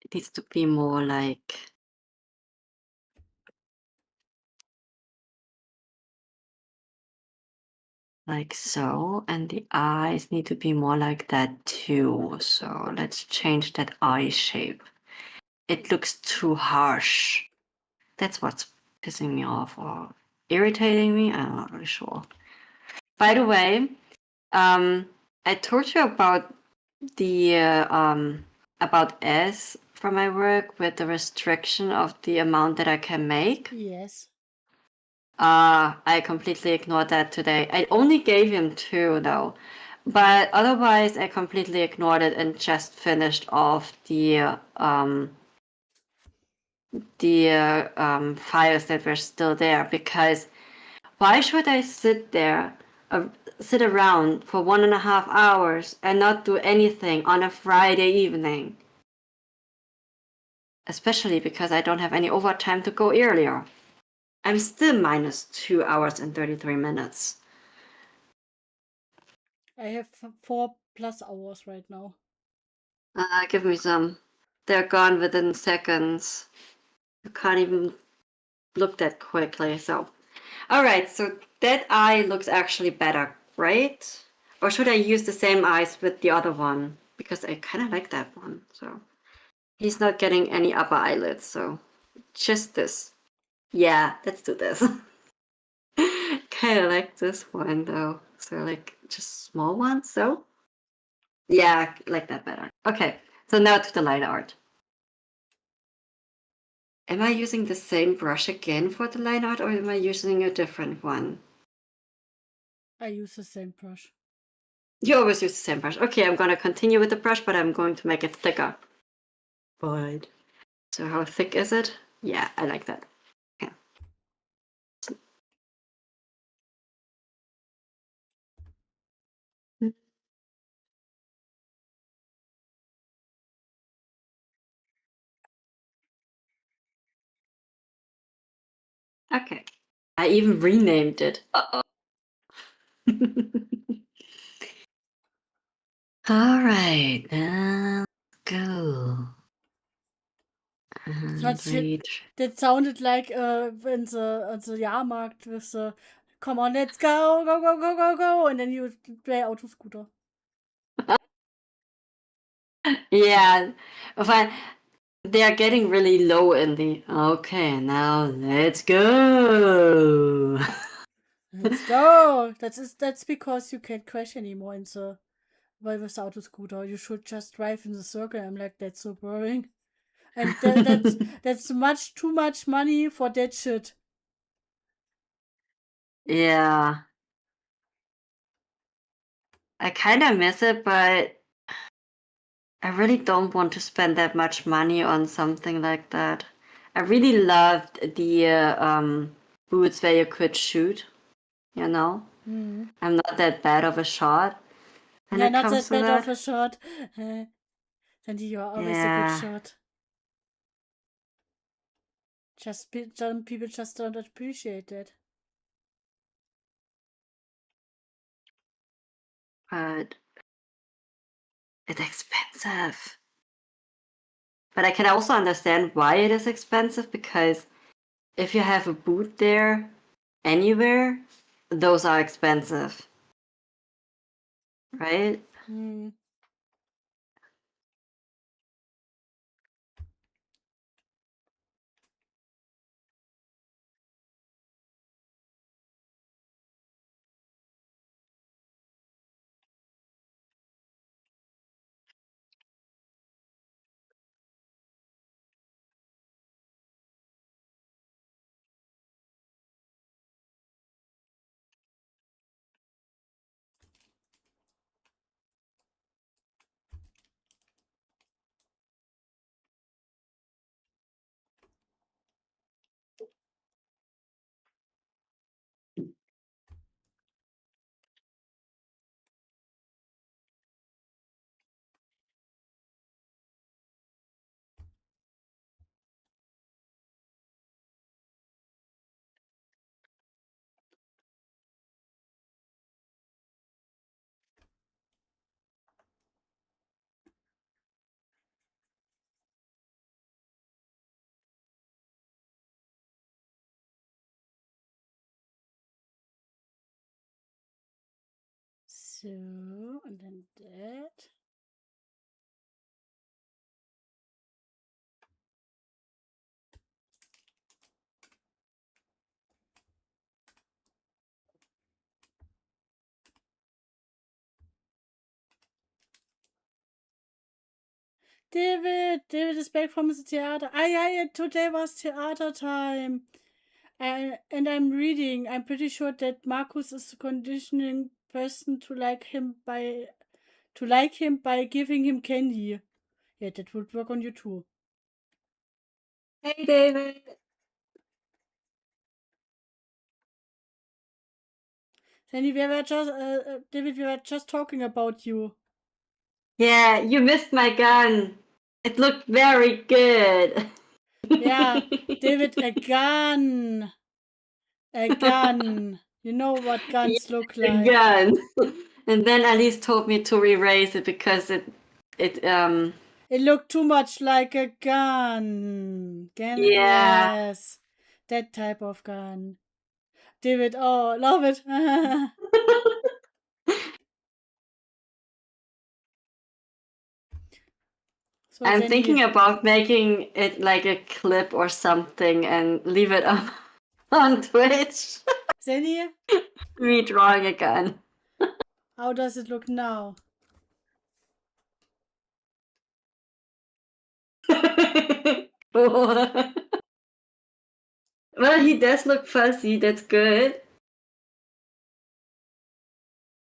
It needs to be more like so, and the eyes need to be more like that too. So let's change that eye shape. It looks too harsh. That's what's pissing me off or irritating me. I'm not really sure. By the way, I told you about the about S for my work with the restriction of the amount that I can make. Yes. I completely ignored that today. I only gave him 2 though, but otherwise I completely ignored it and just finished off the files that were still there, because why should I sit around for 1.5 hours and not do anything on a Friday evening? Especially because I don't have any overtime to go earlier. I'm still minus 2 hours and 33 minutes. I have 4+ hours right now. Give me some. They're gone within seconds. You can't even look that quickly, so. Alright, so that eye looks actually better, right? Or should I use the same eyes with the other one? Because I kind of like that one, so. He's not getting any upper eyelids, so just this. Yeah, let's do this. Kind of like this one though. So like just small ones, so. Yeah, I like that better. Okay, so now to the line art. Am I using the same brush again for the line art, or am I using a different one? I use the same brush. You always use the same brush. Okay, I'm gonna continue with the brush, but I'm going to make it thicker. But so how thick is it? Yeah, I like that. Okay. Okay. I even renamed it. Uh-oh. All right, now let's go. And read. That sounded like when the on the Jahrmarkt with the "Come on, let's go, go, go, go, go, go," and then you play Auto Scooter. Yeah, but they're getting really low in the. Okay, now let's go. Let's go. That's because you can't crash anymore in the well with the Auto Scooter. You should just drive in the circle. I'm like, that's so boring, and that's much too much money for that shit. Yeah, I kind of miss it, but I really don't want to spend that much money on something like that. I really loved the boots where you could shoot, you know? Hmm. I'm not that bad of a shot when Yeah, it not comes that to bad of that. a shot. Then you are always a good Yeah, shot. Some people just don't appreciate that. but it's expensive. But I can also understand why it is expensive, because if you have a boot there anywhere, those are expensive. Right? Hmm. So, and then that. David is back from the theater. Yeah, today was theater time. And I'm reading. I'm pretty sure that Marcus is the conditioning person to like him by giving him candy. Yeah, that would work on you too. Hey, David. Sandy, David, we were just talking about you. Yeah, you missed my gun. It looked very good. Yeah, David, a gun. A gun. You know what guns look A like. gun. And then Alice told me to erase it because it It looked too much like a gun. yeah. Yes. That type of gun. David, oh, love it. So, I'm Sandy, thinking about making it like a clip or something and leave it up on Twitch. Sandy, Me drawing a gun. how does it look now? Cool. Well, he does look fuzzy. That's good.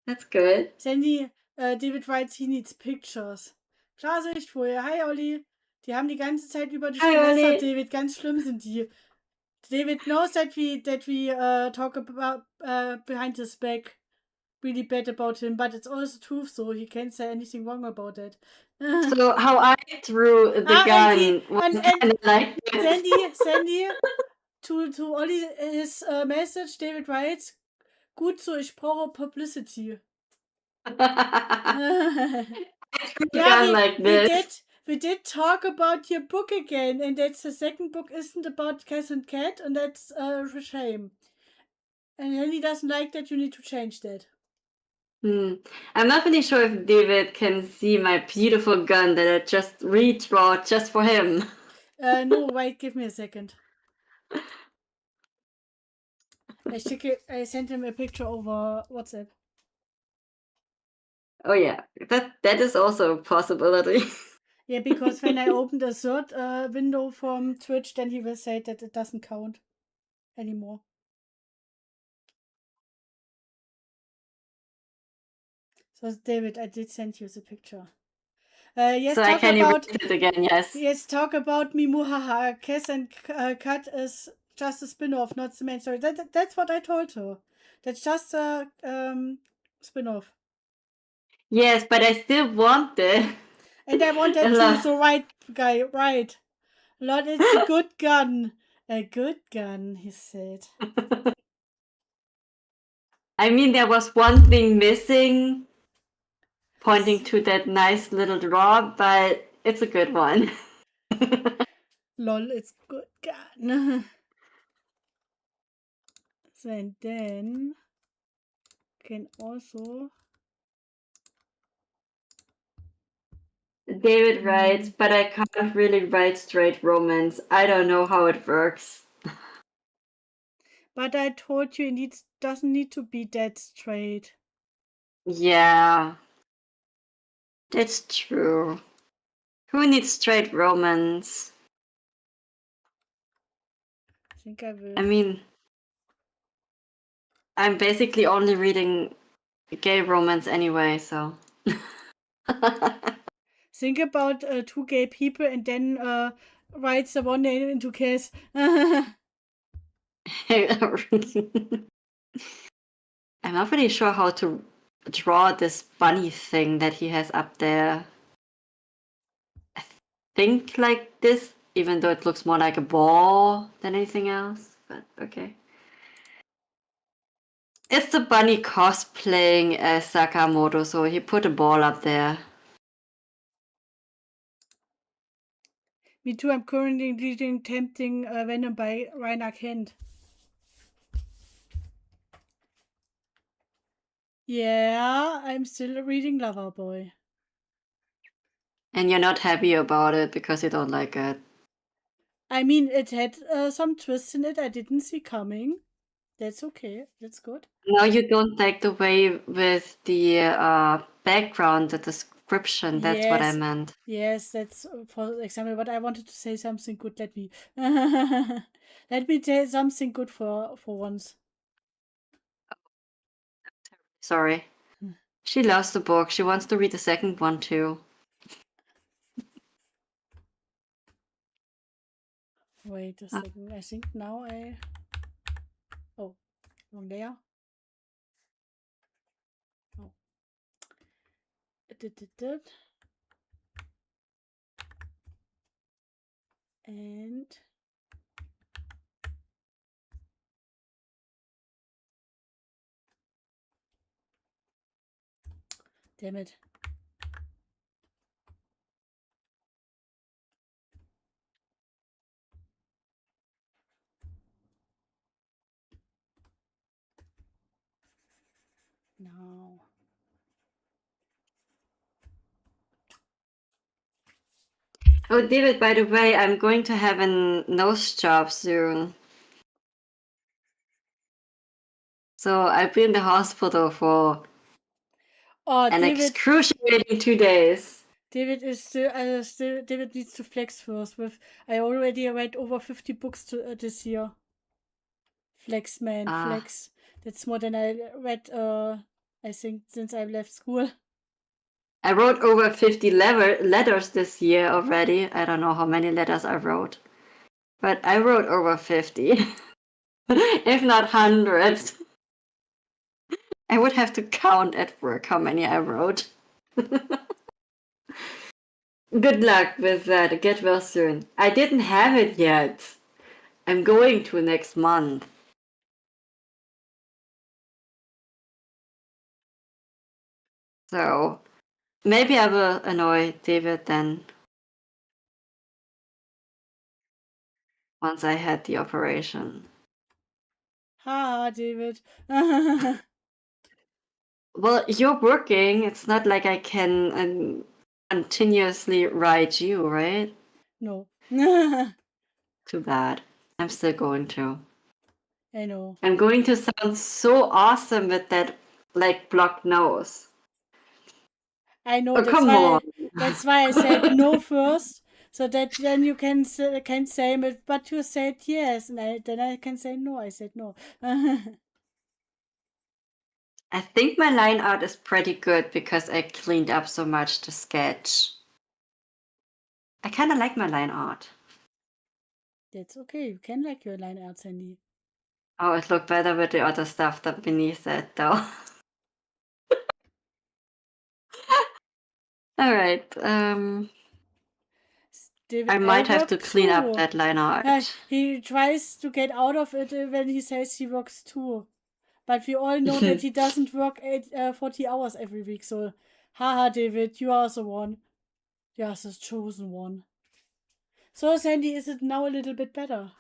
That's good. Sandy, David writes, he needs pictures. Klarsicht, hi Olli. Die haben die ganze Zeit über dich Hi, gelästert, Ollie. David. Ganz schlimm sind die. David knows that we talk about behind his back really bad about him, but it's also truth, so he can't say anything wrong about it. So how I threw the gun was kind of like this. Sandy, to Olli his message, David writes, gut so, ich brauche Publicity. Yeah, Gun like this. we did talk about your book again, and that's the second book isn't about Cass and Cat, and that's a shame. And Henry doesn't like that. You need to change that. I'm not really sure if David can see my beautiful gun that I just redraw just for him. No, wait, give me a second. I sent him a picture over WhatsApp. Oh yeah, that is also a possibility. Yeah, because when I open the third window from Twitch, then he will say that it doesn't count anymore. So David, I did send you the picture. Yes, so I can erase it again. Yes. Yes, talk about me, muhaha. Cass and Kat is just a spin-off, not the main story. That's what I told her. That's just a spin-off. Yes, but I still want it. And I want that too. So right, guy, right. Lord, it's a good gun. A good gun, he said. I mean, there was one thing missing, pointing to that nice little draw, but it's a good one. Lol, it's good gun. So, and then can also David writes, but I can't really write straight romance. I don't know how it works. But I told you it doesn't need to be that straight. Yeah, that's true. Who needs straight romance? I think I will. I mean, I'm basically only reading gay romance anyway, so. Think about two gay people and then write the one name into case. I'm not really sure how to draw this bunny thing that he has up there. I think like this, even though it looks more like a ball than anything else, but okay. It's the bunny cosplaying as Sakamoto, so he put a ball up there. Me too, I'm currently reading Tempting Venom by Rainer Kent. Yeah, I'm still reading Loverboy. And you're not happy about it because you don't like it. I mean, it had some twists in it I didn't see coming. That's okay. That's good. No, you don't like the way with the background, the description. That's what I Yes, meant. yes, that's for example. But I wanted to say something good. Let me tell something good for once. Sorry. She loves the book. She wants to read the second one too. Wait a second. I think now I. Oh, wrong layer. Oh. And damn it. No. Oh, David, by the way, I'm going to have a nose job soon. So I'll be in the hospital for an excruciating 2 days. David is still. David needs to flex first. I already read over 50 books this year. Flex, man, flex. That's more than I read. I think since I left school. I wrote over 50 letters this year already. I don't know how many letters I wrote, but I wrote over 50, if not hundreds. I would have to count at work how many I wrote. Good luck with that. Get well soon. I didn't have it yet. I'm going to next month. So maybe I will annoy David then once I had the operation. Ha, David. Well, you're working. It's not like I can continuously write you, right? No. Too bad. I'm still going to. I know. I'm going to sound so awesome with that, like, blocked nose. I know. Oh, come on. That's why I said no first, so that then you can say it. But you said yes, and then I can say no. I said no. I think my line art is pretty good because I cleaned up so much to sketch. I kind of like my line art. That's okay. You can like your line art, Sandy. Oh, it looked better with the other stuff that beneath it, though. All right. David, I might have work to clean up too. that line art. He tries to get out of it when he says he works too. But we all know that he doesn't work 40 hours every week. So, haha, David, you are the one. You are the chosen one. So, Sandy, is it now a little bit better?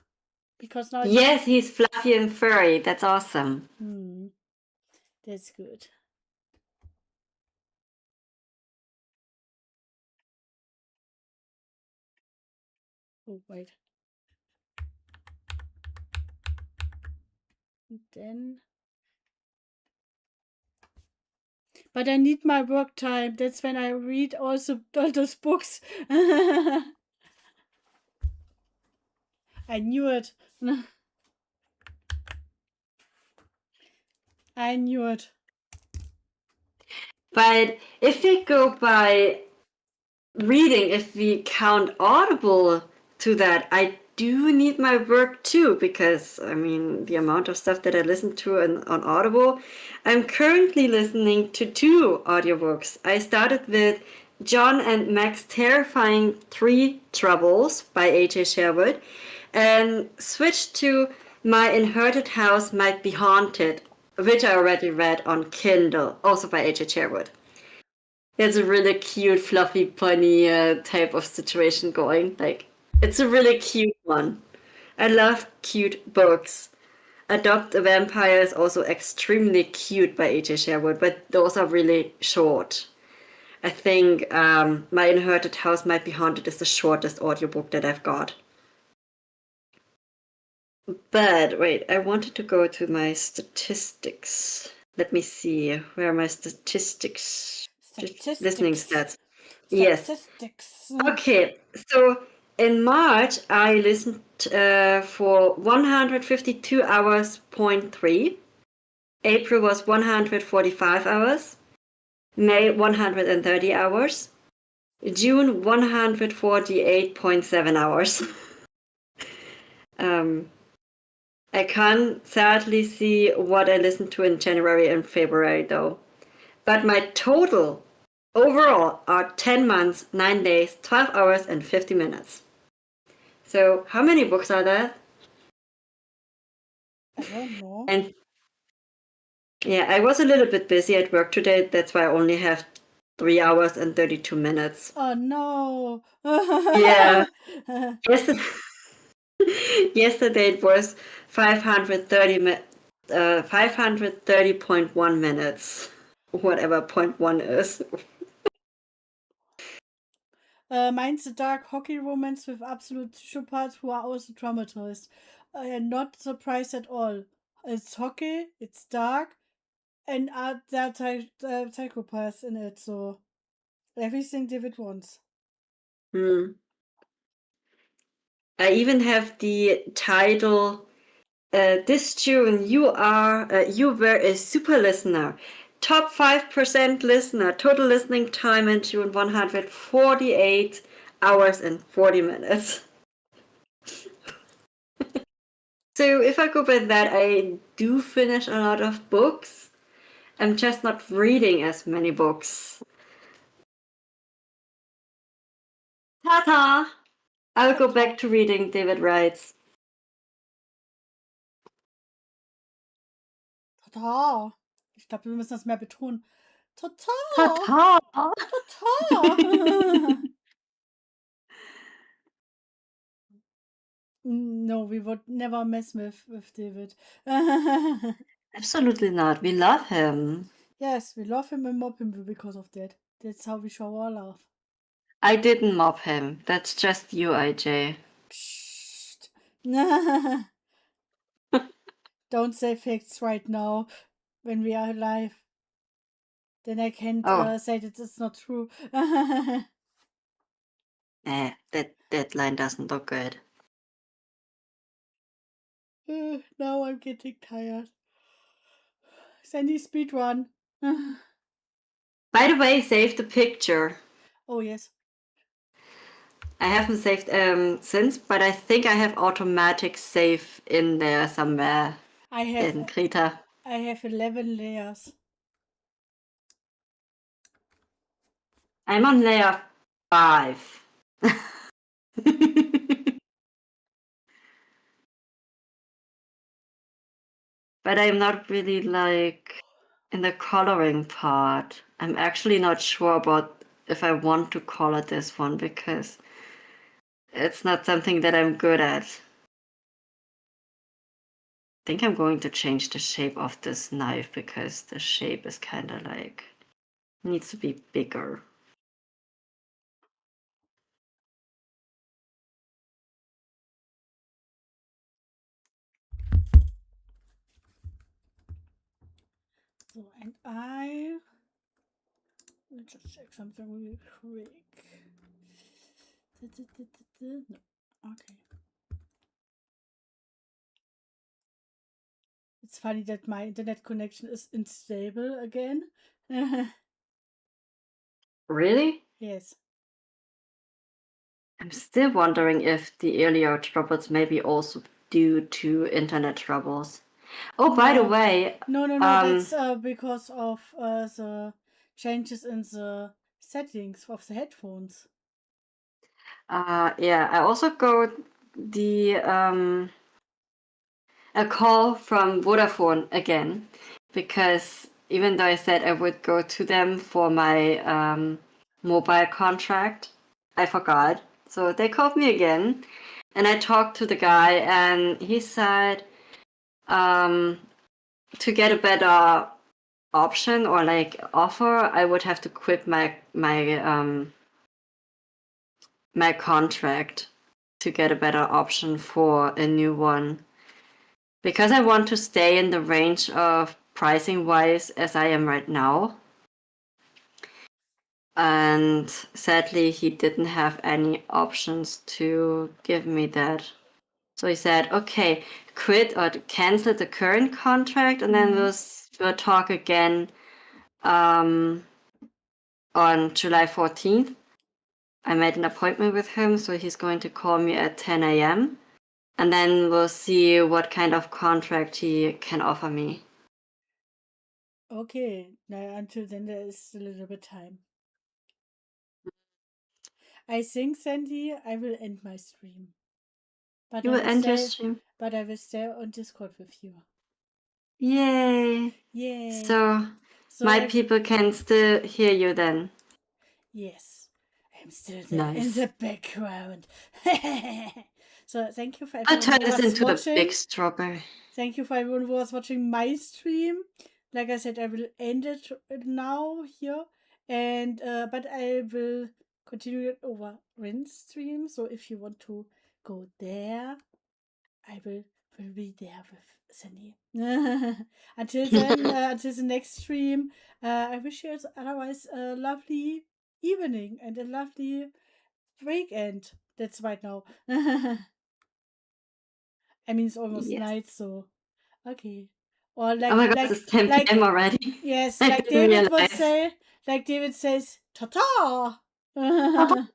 Because now Yes, he's fluffy and furry. That's awesome. That's good. Oh, wait. And then. But I need my work time. That's when I read also all those books. I knew it. I knew it. But if we go by reading, if we count Audible to that, I do need my work too, because I mean, the amount of stuff that I listen to on Audible. I'm currently listening to 2 audiobooks. I started with John and Mac's Terrifying Tree Troubles by A.J. Sherwood and switched to My Inherited House Might Be Haunted, which I already read on Kindle, also by A.J. Sherwood. There's a really cute, fluffy bunny type of situation going. Like, it's a really cute one. I love cute books. Adopt a Vampire is also extremely cute by A.J. Sherwood, but those are really short. I think My Inherited House Might Be Haunted is the shortest audiobook that I've got. But wait, I wanted to go to my statistics. Let me see. Where are my statistics? Listening stats. Yes. Statistics. Okay, so in March I listened for 152 hours, point 3. April was 145 hours. May 130 hours. June 148.7 hours. I can't sadly see what I listened to in January and February though. But my total overall are 10 months, 9 days, 12 hours, and 50 minutes. So, how many books are there? I don't know. And yeah, I was a little bit busy at work today. That's why I only have 3 hours and 32 minutes. Oh no. Yeah. Yesterday, yesterday it was 530.1 minutes. Whatever point 1 is. Mine's a dark hockey romance with absolute psychopaths who are also traumatized. I am not surprised at all. It's hockey, it's dark, and there are psychopaths in it, so everything David wants. Hmm. I even have the title. This June, you were a super listener. Top 5% listener. Total listening time in June 148 hours and 40 minutes. So if I go by that, I do finish a lot of books. I'm just not reading as many books. Ta-ta! I'll go back to reading, David writes. Tata. Ich glaube, wir müssen das mehr betonen. Tata. Ta-ta! Tata. No, we would never mess with David. Absolutely not. We love him. Yes, we love him and mob him because of that. That's how we show our love. I didn't mob him. That's just you, IJ. Psst. Don't say facts right now when we are live. Then I can't say that it's not true. That line doesn't look good. Now I'm getting tired. Sandy speedrun. By the way, save the picture. Oh, yes. I haven't saved since, but I think I have automatic save in there somewhere in Krita. I have 11 layers. I'm on layer 5. But I'm not really like in the coloring part. I'm actually not sure about if I want to color this one because it's not something that I'm good at. think I'm going to change the shape of this knife because the shape is kind of like needs to be bigger. So, and I will just check something really quick. No. Okay. It's funny that my internet connection is unstable again. Really? Yes. I'm still wondering if the earlier troubles may be also due to internet troubles. Oh, by the way, No, that's because of the changes in the settings of the headphones. yeah, I also got the a call from Vodafone again because even though I said I would go to them for my mobile contract, I forgot. So they called me again, and I talked to the guy, and he said to get a better option or like offer, I would have to quit my contract to get a better option for a new one. Because I want to stay in the range of pricing wise as I am right now. And sadly, he didn't have any options to give me that. So he said, okay, quit or cancel the current contract, and then we'll talk again on July 14th. I made an appointment with him, so he's going to call me at 10 a.m. And then we'll see what kind of contract he can offer me. Okay, now until then there is a little bit time. I think, Sandy, I will end my stream. But You I will will end your stay. stream? But I will stay on Discord with you. Yay! Yay! So my people can still hear you then. Yes, I'm still there in Nice. the background. So thank you for I'll everyone turn who this was into the watching. big strawberry. Thank you for everyone who was watching my stream. Like I said, I will end it now here, and but I will continue it over Rin's stream. So if you want to go there, I will be there with Sandy. Until then, until the next stream, I wish you otherwise a lovely evening and a lovely weekend. That's right now. I mean, it's almost Yes. night, so okay. Or Oh my god, it's 10 p.m. already. yes, I like didn't David would realize. say, like David says, ta ta. Ta-ta.